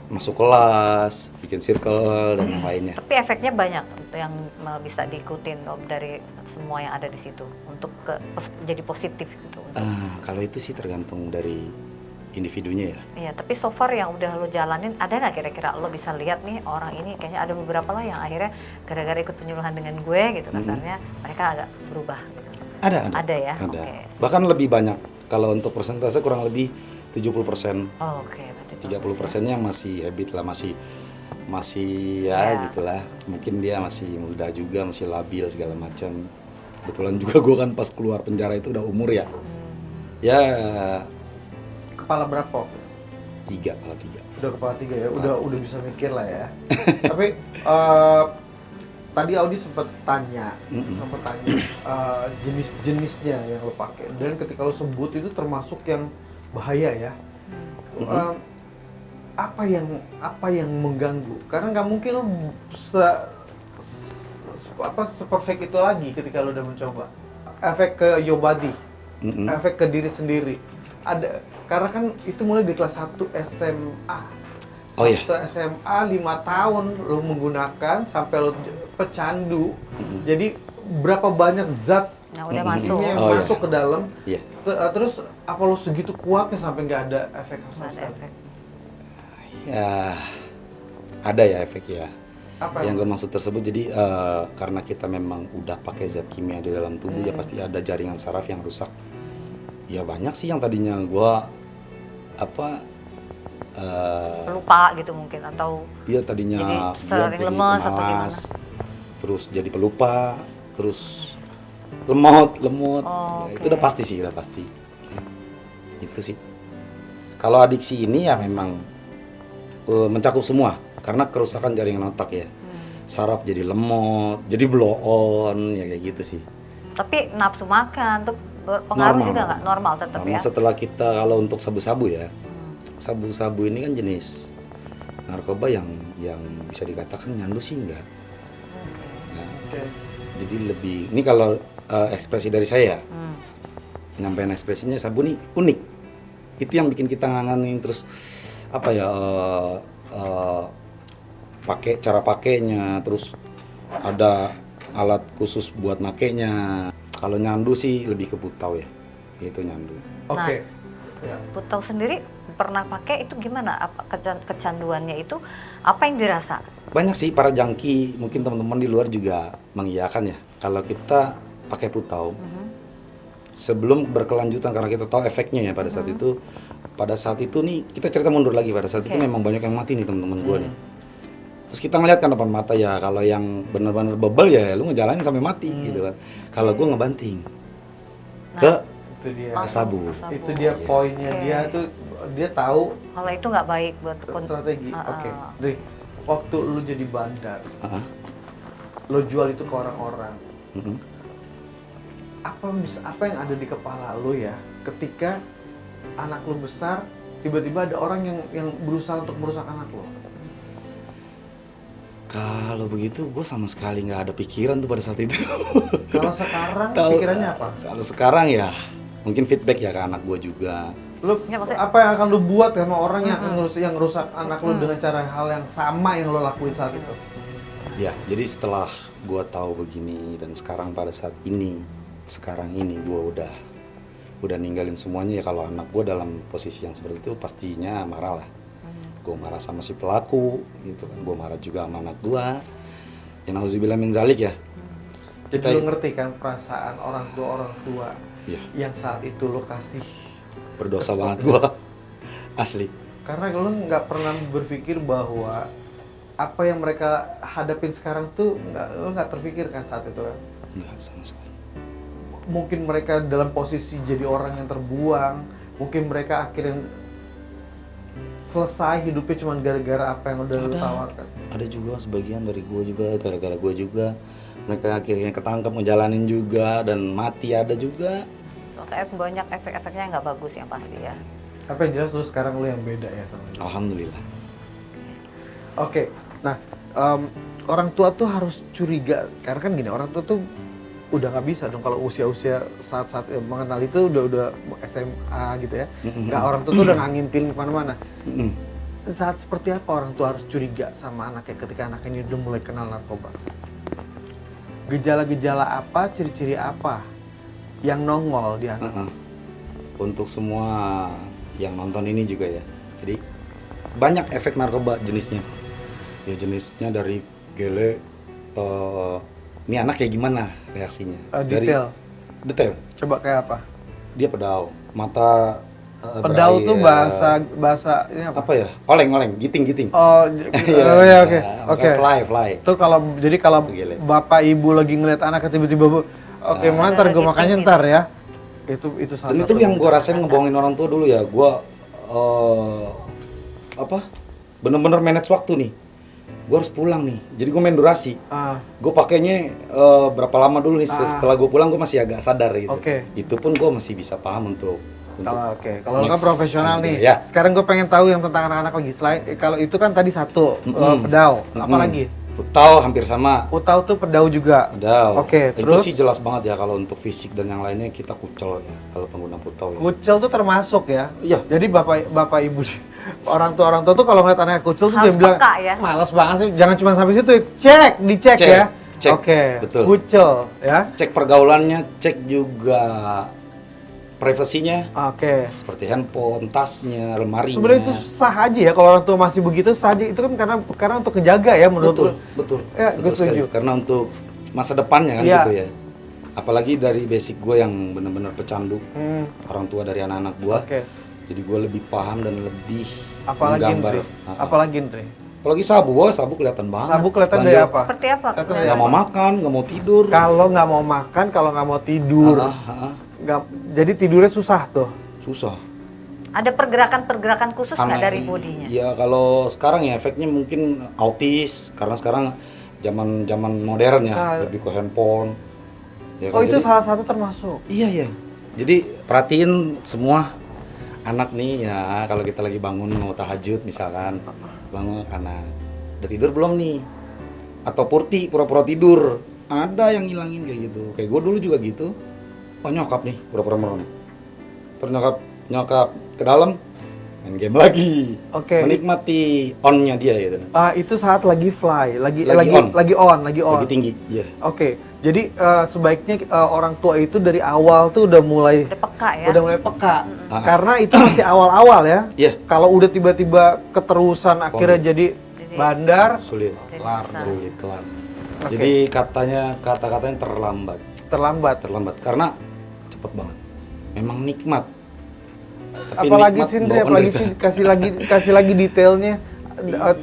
masuk kelas, bikin circle dan yang lainnya. Tapi efeknya banyak yang bisa diikutin Om, dari semua yang ada di situ untuk jadi positif gitu. Kalau itu sih tergantung dari individunya ya. Iya, tapi so far yang udah lo jalanin, ada nggak kira-kira lo bisa lihat nih orang ini kayaknya ada beberapa lah yang akhirnya gara-gara ikut penyuluhan dengan gue gitu kasarnya mereka agak berubah gitu. Ada. Ada ya? Ada. Oke. Bahkan lebih banyak. Kalau untuk persentase kurang lebih 70%. Oh, oke, berarti 30%-nya masih habit lah, masih ya Ya. gitulah. Mungkin dia masih muda juga, masih labil segala macam. Kebetulan juga gue kan pas keluar penjara itu udah umur ya. Ya Kepala berapa? 3, kepala 3. Udah kepala 3 ya, udah bisa mikir lah ya. Tapi tadi Audi sempat tanya jenis-jenisnya yang lo pakai. Dan ketika lo sebut itu termasuk yang bahaya ya. Apa yang mengganggu? Karena nggak mungkin lo seperfect itu lagi ketika lo udah mencoba. Efek ke your body, efek ke diri sendiri. Karena kan itu mulai di kelas 1 SMA. Oh iya. 1 SMA 5 tahun lo menggunakan sampai lo pecandu. Jadi berapa banyak zat Yang udah masuk. yang Oh, masuk iya. ke dalam. Iya. Terus apa lo segitu kuatnya sampai nggak ada efek Nggak sama ada sekali? efek. Ya ada ya efek ya. Apa Yang gue maksud tersebut jadi karena kita memang udah pakai zat kimia di dalam tubuh ya pasti ada jaringan saraf yang rusak. Ya banyak sih yang tadinya gue Lupa gitu mungkin atau Iya tadinya Jadi dia sering jadi lemes atau pemalas, terus jadi pelupa, terus lemot. Oh, Ya, oke. itu udah pasti sih, udah pasti. Itu sih. Kalau adiksi ini ya memang mencakup semua karena kerusakan jaringan otak ya. Saraf jadi lemot, jadi blow on, ya kayak gitu sih. tapi nafsu makan tuh berpengaruh Normal. juga nggak? Normal tetap Normal ya. setelah kita kalau untuk sabu-sabu ya. Sabu-sabu ini kan jenis narkoba yang bisa dikatakan nyandu sih enggak. Nah, Oke. jadi lebih ini kalau ekspresi dari saya Hmm. penyampaian ekspresinya sabu nih unik, itu yang bikin kita ngangenin terus apa ya pakai cara pakainya, terus ada alat khusus buat makainya. Kalau nyandu sih lebih ke putau ya, itu nyandu. Oke. Ya. Putau sendiri pernah pakai itu gimana? Apa kecanduannya itu apa yang dirasa? Banyak sih para jangki, mungkin teman-teman di luar juga mengiyakan ya. Kalau kita pakai putau, sebelum berkelanjutan karena kita tahu efeknya ya pada saat itu. Pada saat itu nih, kita cerita mundur lagi, pada saat itu memang banyak yang mati nih teman-teman gue nih. Terus kita ngeliat kan depan mata ya, kalau yang benar-benar bebel ya lu ngejalanin sampai mati gitu kan. Kalau gue ngebanting ke Itu dia. sabu. Itu dia poinnya. Dia tuh dia tahu Kalau itu nggak baik buat strategi. Oke. Dri, waktu lu jadi bandar, Heeh. lu jual itu ke orang-orang. Mm-mm. Apa yang ada di kepala lu ya ketika anak lu besar, tiba-tiba ada orang yang berusaha untuk merusak anak lu? Kalau begitu gue sama sekali nggak ada pikiran tuh pada saat itu. Kalau sekarang pikirannya apa? Kalau sekarang ya mungkin feedback ya ke anak gue juga. Lu Ya, maksudnya- apa yang akan lu buat sama orang yang ngerusak anak lu dengan cara hal yang sama yang lu lakuin saat itu? Ya, jadi setelah gue tahu begini dan sekarang pada saat ini, sekarang ini gue udah ninggalin semuanya ya. Kalau anak gue dalam posisi yang seperti itu pastinya marah lah. Gue marah sama si pelaku gitu kan, gue marah juga sama anak gue. Ya nauzubillah min zalik ya. Jadi Kita- lu ngerti kan perasaan orang tua Iya. yang saat itu lu kasih, Berdosa banget gue, asli. karena lu nggak pernah berpikir bahwa apa yang mereka hadapin sekarang tuh lu nggak terpikirkan saat itu kan? Enggak sama sekali. Mungkin mereka dalam posisi jadi orang yang terbuang, mungkin mereka akhirnya selesai hidupnya cuma gara-gara apa yang udah lu tawarkan. Ada juga sebagian dari gue juga, gara-gara gue juga mereka akhirnya ketangkep ngejalanin juga dan mati ada juga. Kayak banyak efek-efeknya yang nggak bagus yang pasti ya. Apa yang jelas lu sekarang lu yang beda ya sama dia. Alhamdulillah. Oke, nah orang tua tuh harus curiga karena kan gini, orang tua tuh udah nggak bisa dong kalau usia-usia saat-saat mengenal itu udah SMA gitu ya. Nggak, orang tua tuh udah nggak ngintilin kemana-mana. Mm-mm. Saat seperti apa orang tua harus curiga sama anaknya ketika anaknya udah mulai kenal narkoba? Gejala-gejala apa, ciri-ciri apa yang nongol di anak? Uh-uh. Untuk semua yang nonton ini juga ya. Jadi banyak efek narkoba jenisnya. Ya jenisnya dari gele. Ini anak kayak gimana reaksinya? Detail. Detail. Coba kayak apa? Dia pedau, mata. Pedau tuh bahasa ini apa? Apa ya? Oleng, giting. Oh, ya oke. Fly. Itu jadi kalau Itu gile. bapak ibu lagi ngeliat anaknya tiba-tiba oke, ntar gue makannya ntar ya. Itu salah Dan satu. itu yang gue rasain ngebohongin orang tua dulu ya. Gue bener-bener manage waktu nih. Gue harus pulang nih. Jadi gue main durasi. Gue pakainya berapa lama dulu nih. Setelah gue pulang gue masih agak sadar gitu. Oke. Itu pun gue masih bisa paham untuk Kalau kan next profesional anak nih. gue, ya. Sekarang gue pengen tahu yang tentang anak-anak lagi. Selain kalau itu kan tadi satu pedau, apa lagi? Putau hampir sama. Putau tuh pedau juga. Pedau. Oke, Itu terus sih jelas banget ya kalau untuk fisik dan yang lainnya kita kucel ya kalau pengguna putau ya. kucel tuh termasuk ya. Iya. Jadi bapak ibu orang tua tuh kalau ngeliat anaknya kucel tuh Harus dia bilang peka ya. malas banget sih, jangan cuma sampai situ, dicek Cek, ya. cek. Oke. Betul. Kucel ya. Cek pergaulannya, cek juga privasinya. Oke. Seperti handphone, tasnya, lemarinya. Sebenarnya itu sah aja ya kalau orang tua masih begitu, sah aja. Itu kan karena untuk kejaga ya menurut lu. betul. Ya, gue Betul sekali. setuju. Karena untuk masa depannya kan Iya. gitu ya. Apalagi dari basic gue yang benar-benar pecandu, orang tua dari anak-anak gue. Oke. Jadi gue lebih paham dan lebih Apalagi menggambar. Ndre? Apalagi Ndre? Apalagi sabu, wah sabu kelihatan banget. Sabu kelihatan Banjir. dari apa? Seperti apa? Kelihatan dari Nggak mau makan, nggak mau tidur. Kalau nggak mau makan, kalau nggak mau tidur, jadi tidurnya susah tuh. Susah. Ada pergerakan-pergerakan khusus nggak dari Aneh. bodinya? Ya kalau sekarang ya efeknya mungkin autis karena sekarang zaman modern ya, lebih ke handphone. Ya, Oh kan, itu jadi- salah satu termasuk. Iya. Jadi perhatiin semua anak nih ya, kalau kita lagi bangun mau tahajud misalkan, bangun anak udah tidur belum nih? Atau pura-pura tidur. Ada yang ngilangin kayak gitu. Kayak gue dulu juga gitu. Oh nyokap nih, pura-pura merem. Terus nyokap ke dalam main game lagi. Oke. Menikmati on-nya dia gitu. Itu saat lagi fly, lagi Lagi on. on. Lagi tinggi, iya. Oke, Jadi sebaiknya orang tua itu dari awal tuh udah mulai Udah peka ya. peka. Karena itu masih awal-awal ya. Iya. Kalau udah tiba-tiba keterusan akhirnya jadi bandar, Sulit, Kelar. sulit, kelar. Oke. Jadi kata-katanya terlambat karena cepet banget. Memang nikmat. Tapi apalagi nikmat sih Ndre, membawa apalagi penderitaan. sih kasih lagi detailnya.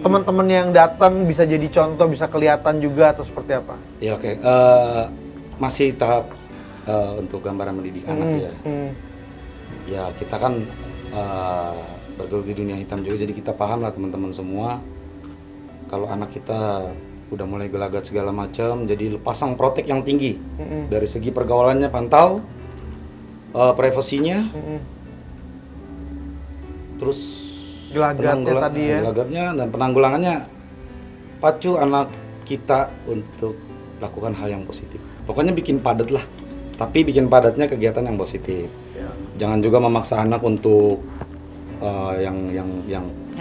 Teman-teman yang datang bisa jadi contoh, bisa kelihatan juga atau seperti apa? Ya oke. Masih tahap untuk gambaran mendidik anak ya. Ya kita kan bergelut di dunia hitam juga, jadi kita paham lah teman-teman semua. Kalau anak kita udah mulai gelagat segala macam, jadi pasang protek yang tinggi dari segi pergaulannya, pantau privasinya, terus Gelagatnya tadi ya. gelagatnya dan penanggulangannya, pacu anak kita untuk lakukan hal yang positif. Pokoknya bikin padat lah, tapi bikin padatnya kegiatan yang positif. Jangan juga memaksa anak untuk yang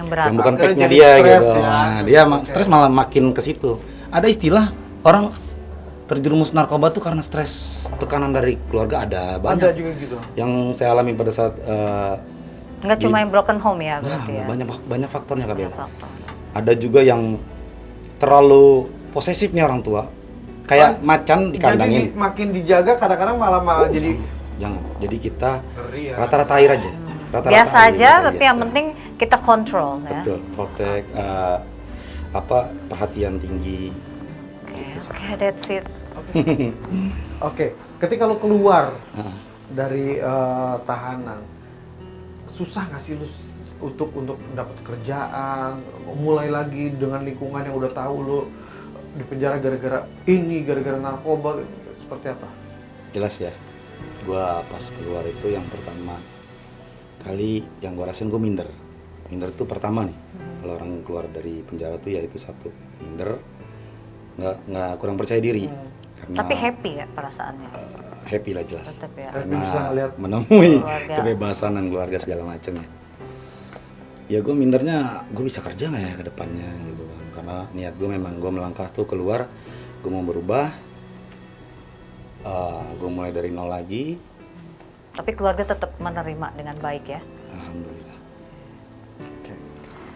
berat. bukan Akhirnya packnya jadi dia stres gitu. ya. Nah, dia stres malah makin ke situ. Ada istilah orang terjerumus narkoba tuh karena stres, tekanan dari keluarga, ada banyak. Ada juga gitu. Yang saya alami pada saat Nggak cuma yang broken home ya nah, berarti ya. banyak faktornya Kak Banyak Bella. faktor. Ada juga yang terlalu posesifnya orang tua, kayak macan dikandangin. Jadi makin dijaga kadang-kadang malah jadi Jangan. Jadi kita Ngeri ya. rata-rata air aja. Rata-rata Biasa air, aja, biasa. tapi yang penting kita kontrol ya. Betul, protek perhatian tinggi. Oke, that's it. Oke, ketika lo keluar Nah, dari tahanan, susah nggak sih lu untuk dapat kerjaan, mulai lagi dengan lingkungan yang udah tahu lo di penjara gara-gara ini, gara-gara narkoba, seperti apa? jelas ya. Gua pas keluar itu yang pertama kali yang gua rasain gua minder. Minder tuh pertama nih. Kalau orang keluar dari penjara tuh ya itu satu, minder, nggak kurang percaya diri. Karena Tapi happy ya perasaannya. happy lah jelas. Tetap ya. Tapi Karena bisa ngeliat menemui keluarga. kebebasan dan keluarga segala macam ya. Ya gue mindernya gue bisa kerja nggak ya ke depannya gitu kan. Karena niat gue memang gue melangkah tuh keluar, gue mau berubah, gue mulai dari nol lagi. Tapi keluarga tetap menerima dengan baik ya. Alhamdulillah. Oke.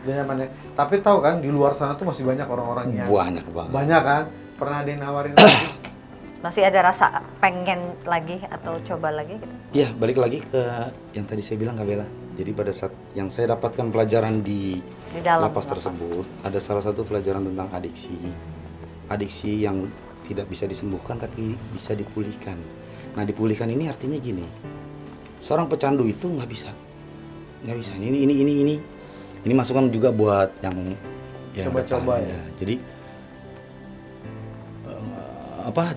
Dan nyaman ya. Tapi tahu kan di luar sana tuh masih banyak orang-orang yang Banyak banget. banyak kan. Pernah ada yang nawarin lagi? Masih ada rasa pengen lagi atau coba lagi gitu? Iya, balik lagi ke yang tadi saya bilang Kak Bella. Jadi pada saat yang saya dapatkan pelajaran di dalam lapas tersebut, ada salah satu pelajaran tentang adiksi. Adiksi yang tidak bisa disembuhkan tapi bisa dipulihkan. Nah, dipulihkan ini artinya gini. Seorang pecandu itu nggak bisa. Ini masukan juga buat yang Coba-coba depan, ya. Jadi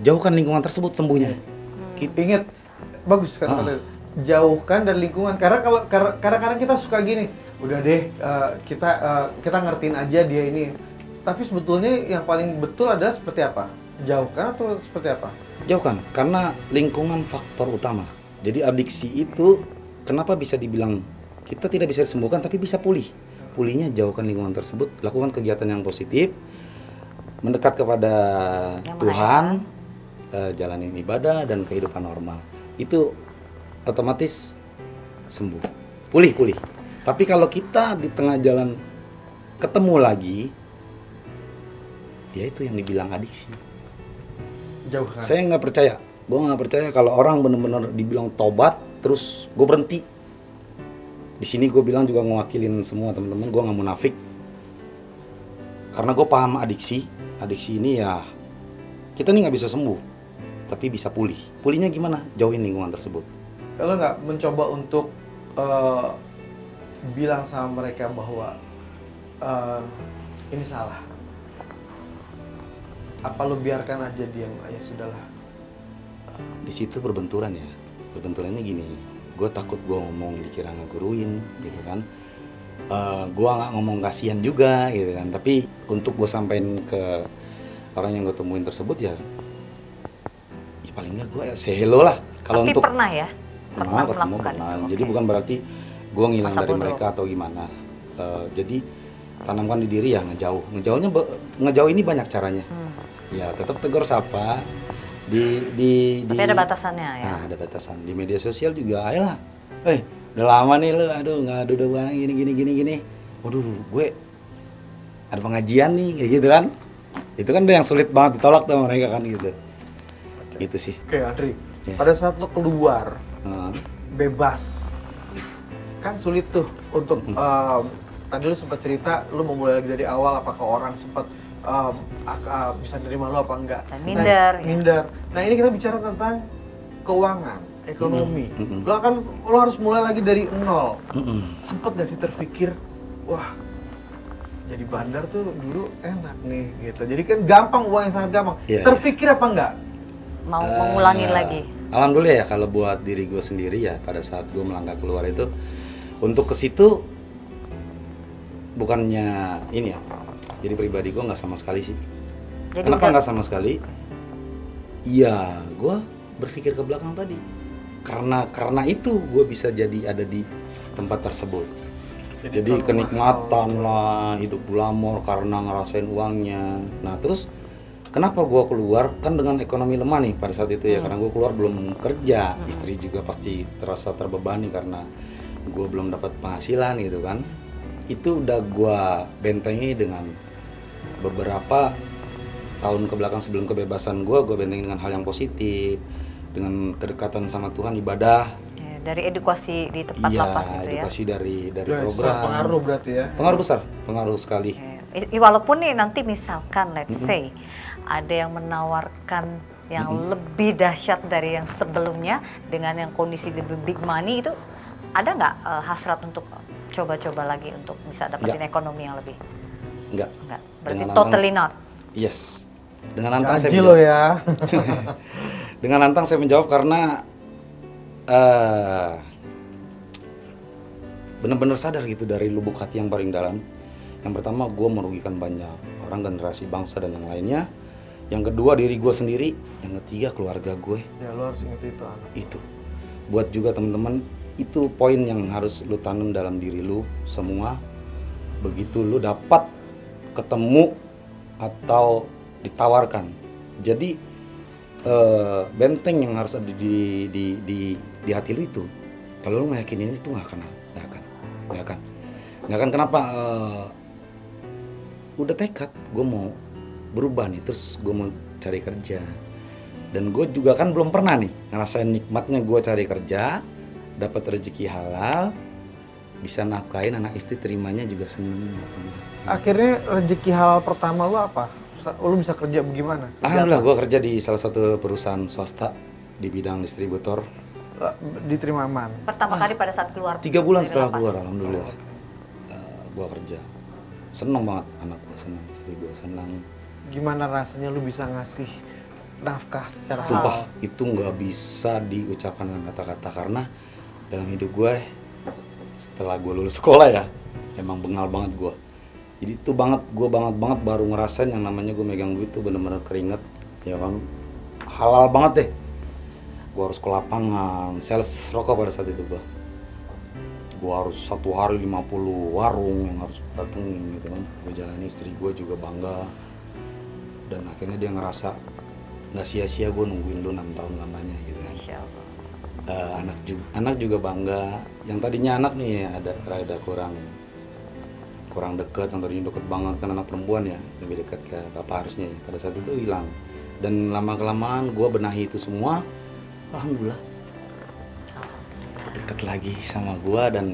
jauhkan lingkungan tersebut sembuhnya. Ingat, bagus kan jauhkan dari lingkungan, karena kalau kadang-kadang kita suka gini, udah deh kita ngertiin aja dia ini, tapi sebetulnya yang paling betul adalah seperti apa? Jauhkan atau seperti apa? Jauhkan, karena lingkungan faktor utama. Jadi adiksi itu kenapa bisa dibilang kita tidak bisa disembuhkan tapi bisa pulih. Pulihnya jauhkan lingkungan tersebut, lakukan kegiatan yang positif, mendekat kepada Yang Tuhan, jalanin ibadah dan kehidupan normal. Itu otomatis sembuh, pulih. Tapi kalau kita di tengah jalan ketemu lagi, ya itu yang dibilang adiksi. Jauhkan. Saya nggak percaya, gue nggak percaya kalau orang benar-benar dibilang tobat, terus gue berhenti. Di sini gue bilang juga ngewakilin semua teman-teman, gue nggak munafik. Karena gue paham adiksi ini ya kita nih nggak bisa sembuh, tapi bisa pulih. Pulihnya gimana? Jauhin lingkungan tersebut. Kalau nggak mencoba untuk bilang sama mereka bahwa ini salah, apa lu biarkan aja dia, ya sudahlah. Di situ berbenturan ya. Berbenturannya gini, gue takut gue ngomong dikira ngeguruin gitu kan. Gue nggak ngomong kasihan juga gitu kan. Tapi untuk gue sampein ke orang yang gue temuin tersebut ya paling nggak gue say hello lah. Kalau Tapi untuk pernah ya? pernah ketemu melakukan pernah. itu, Jadi oke. bukan berarti gue ngilang Masa dari bodoh. mereka atau gimana. Jadi tanamkan di diri ya ngejauh. Ngejauh ini banyak caranya. Ya tetap tegur sapa, Tapi ada batasannya ya. Nah, ada batasan. Di media sosial juga, ayolah. Udah lama nih lu, aduh nggak ada udah gini. Waduh, gue ada pengajian nih, kayak gitu kan. Itu kan yang sulit banget ditolak tuh mereka kan gitu. Itu sih. Oke, Andri. Ya. Pada saat lo keluar Heeh. bebas, kan sulit tuh untuk tadi lu sempat cerita lu mau mulai lagi dari awal, apakah orang sempat bisa nerima lu apa enggak? Dan minder, ya. Minder. Nah, ini kita bicara tentang keuangan, ekonomi. Lo harus mulai lagi dari nol. Sempet gak sih terpikir, wah jadi bandar tuh dulu enak nih gitu. Jadi kan gampang, uang yang sangat gampang. Iya, Terpikir apa enggak? Mau mengulangi lagi. Alhamdulillah ya kalau buat diri gue sendiri ya pada saat gue melangkah keluar itu untuk ke situ bukannya ini ya. Jadi pribadi gue nggak sama sekali sih. Jadi Kenapa nggak sama sekali? Iya, gue berpikir ke belakang tadi. Karena itu gue bisa jadi ada di tempat tersebut. Jadi kenikmatan lah, hidup glamor karena ngerasain uangnya. Nah terus kenapa gue keluar? Kan dengan ekonomi lemah nih pada saat itu ya. Karena gue keluar belum kerja. Istri juga pasti terasa terbebani karena gue belum dapat penghasilan gitu kan. Itu udah gue bentengi dengan beberapa tahun kebelakang sebelum kebebasan gue bentengi dengan hal yang positif, dengan kedekatan sama Tuhan, ibadah. Ya, dari edukasi di tempat Iya, lapas gitu ya. edukasi dari Ya, program. pengaruh berarti ya. Pengaruh besar, pengaruh sekali. Walaupun nih nanti misalkan let's say ada yang menawarkan yang lebih dahsyat dari yang sebelumnya dengan yang kondisi lebih big money, itu ada nggak hasrat untuk coba-coba lagi untuk bisa dapetin ekonomi yang lebih? Enggak. Berarti Dengan totally not. Yes. Dengan lantang saya Gaji lo menjawab. ya. Dengan lantang saya menjawab karena benar-benar sadar gitu dari lubuk hati yang paling dalam. Yang pertama, gue merugikan banyak orang, generasi bangsa dan yang lainnya. Yang kedua, diri gue sendiri. Yang ketiga, keluarga gue. Ya lo harus inget itu, anak. Itu buat juga teman-teman, itu poin yang harus lu tanam dalam diri lu semua. Begitu lu dapat ketemu atau ditawarkan, jadi benteng yang harus ada di hati lu itu, kalau lu ngeyakinin itu nggak akan. Kenapa? Udah tekad gue mau berubah nih, terus gue mau cari kerja. Dan gue juga kan belum pernah nih ngerasain nikmatnya gue cari kerja, dapat rezeki halal, bisa nafkahin anak istri, terimanya juga seneng. Akhirnya rezeki halal pertama lu apa? Lu bisa kerja bagaimana? Alhamdulillah gue kerja di salah satu perusahaan swasta di bidang distributor. Diterima aman. Pertama kali pada saat keluar. 3 bulan dari setelah lapas. keluar, alhamdulillah gue kerja. Seneng banget, anak gue seneng, istri gue seneng. Gimana rasanya lu bisa ngasih nafkah secara Sumpah halal? itu nggak bisa diucapkan dengan kata-kata, karena dalam hidup gue setelah gue lulus sekolah ya emang bengal banget gue. Jadi itu gue banget baru ngerasain yang namanya gue megang duit tuh bener-bener keringet, ya kan, halal banget deh. Gue harus ke lapangan, sales rokok pada saat itu gue harus satu hari 50 warung yang harus datengin gitu kan. Gue jalani, istri gue juga bangga, dan akhirnya dia ngerasa nggak sia-sia gue nungguin lu 6 tahun lamanya gitu kan. Masya Allah. Anak juga bangga. Yang tadinya anak nih ada kurang deket, yang tadinya deket banget kan, anak perempuan ya, lebih dekat ke bapak harusnya ya. Pada saat itu hilang, dan lama-kelamaan gue benahi itu semua, alhamdulillah deket lagi sama gue, dan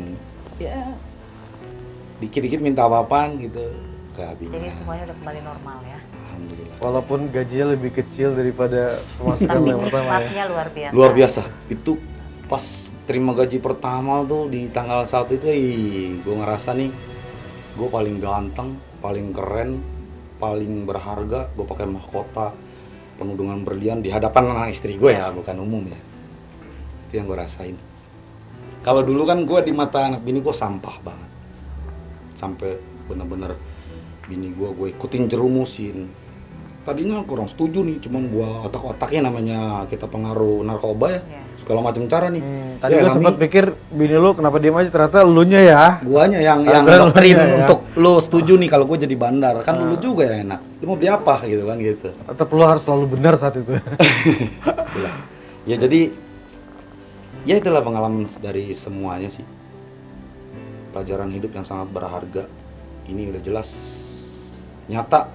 ya dikit-dikit minta apa-apaan gitu ke abinya. Jadi semuanya udah kembali normal ya. Alhamdulillah. Walaupun gajinya lebih kecil daripada pemasukan Tapi yang pertama ya. nikmatnya luar biasa. Luar biasa. Itu pas terima gaji pertama tuh di tanggal 1 itu, gue ngerasa nih gue paling ganteng, paling keren, paling berharga. Gue pakai mahkota penuh dengan berlian di hadapan anak istri gue ya, bukan umum ya. Itu yang gue rasain. Kalau dulu kan gue di mata anak bini gue sampah banget, sampai bener-bener bini gue ikutin jerumusin, tadinya kurang setuju nih, cuman gua otak-otaknya namanya kita pengaruh narkoba ya, Iya. segala macam cara nih. Tadi Ya, gue Nami, sempat pikir bini lu kenapa diem aja, ternyata elunya ya. guanya yang Ada doktrin elunya ya. untuk lu setuju nih kalau gua jadi bandar, kan lu juga ya enak. Lu mau beli apa gitu kan gitu. Tetap lu harus selalu benar saat itu. Itulah. Ya jadi ya itulah pengalaman dari semuanya sih. Pelajaran hidup yang sangat berharga. Ini udah jelas nyata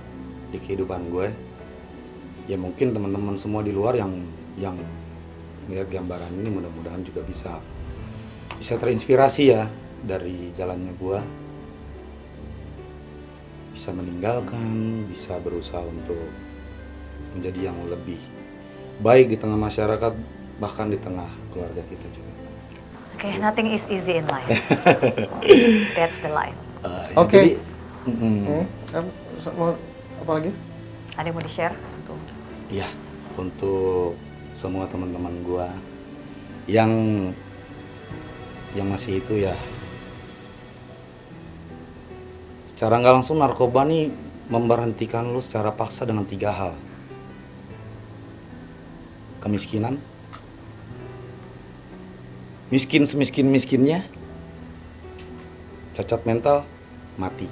di kehidupan gue. Ya mungkin teman-teman semua di luar yang melihat gambaran ini mudah-mudahan juga bisa terinspirasi ya dari jalannya gue. Bisa meninggalkan, bisa berusaha untuk menjadi yang lebih baik di tengah masyarakat, bahkan di tengah keluarga kita juga. Oke, nothing is easy in life. That's the life. Ya, Oke. jadi, Mau apa lagi? Ada yang mau di-share? Tuh. ya untuk semua teman-teman gua yang masih itu ya, secara nggak langsung narkoba nih memberhentikan lu secara paksa dengan 3 hal. Kemiskinan, miskin semiskin-miskinnya, cacat mental, mati.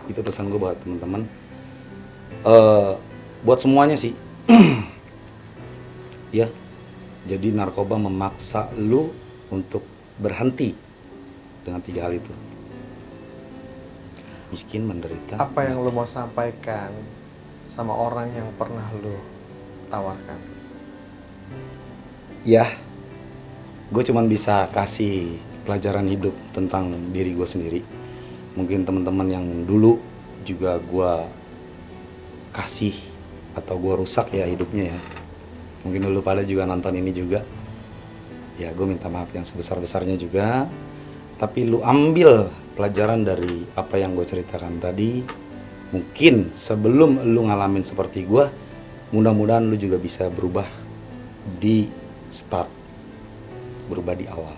Itu pesan gue buat teman-teman. Buat semuanya sih. Ya, jadi narkoba memaksa lu untuk berhenti dengan 3 hal itu. Miskin, menderita. Apa yang lu mau sampaikan sama orang yang pernah lu tawarkan? Ya, gue cuman bisa kasih pelajaran hidup tentang diri gue sendiri. Mungkin teman-teman yang dulu juga gue kasih atau gue rusak ya hidupnya ya. Mungkin dulu pada juga nonton ini juga. Ya gue minta maaf yang sebesar-besarnya juga. Tapi lu ambil pelajaran dari apa yang gue ceritakan tadi. Mungkin sebelum lu ngalamin seperti gue, mudah-mudahan lu juga bisa berubah di start, berubah di awal,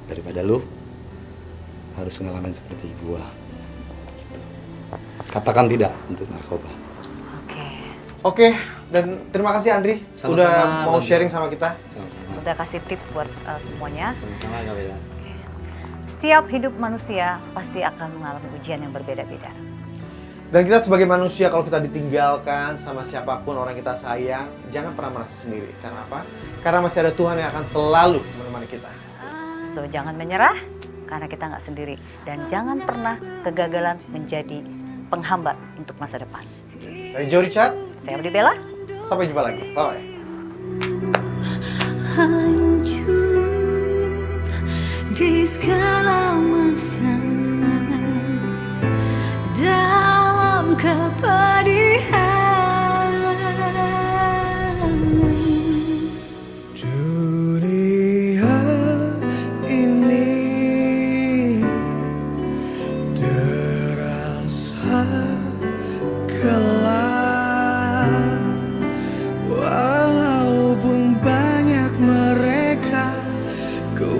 daripada lu harus ngalamin seperti gua gitu. Katakan tidak untuk narkoba. Oke. Oke, dan terima kasih Andri Sama-sama, udah mau Bang. sharing sama kita. Sama-sama. Udah kasih tips buat semuanya. Sama-sama kali ya. Setiap hidup manusia pasti akan mengalami ujian yang berbeda-beda. Dan kita sebagai manusia kalau kita ditinggalkan sama siapapun orang kita sayang, jangan pernah merasa sendiri. Karena apa? Karena masih ada Tuhan yang akan selalu menemani kita. So jangan menyerah karena kita nggak sendiri. Dan jangan pernah kegagalan menjadi penghambat untuk masa depan. Saya Joe Richard, Saya Udi Bella. sampai jumpa lagi. Bye-bye. Hancur di segala masa dalam kepedihan. Dunia ini terasa gelap, walaupun banyak mereka ku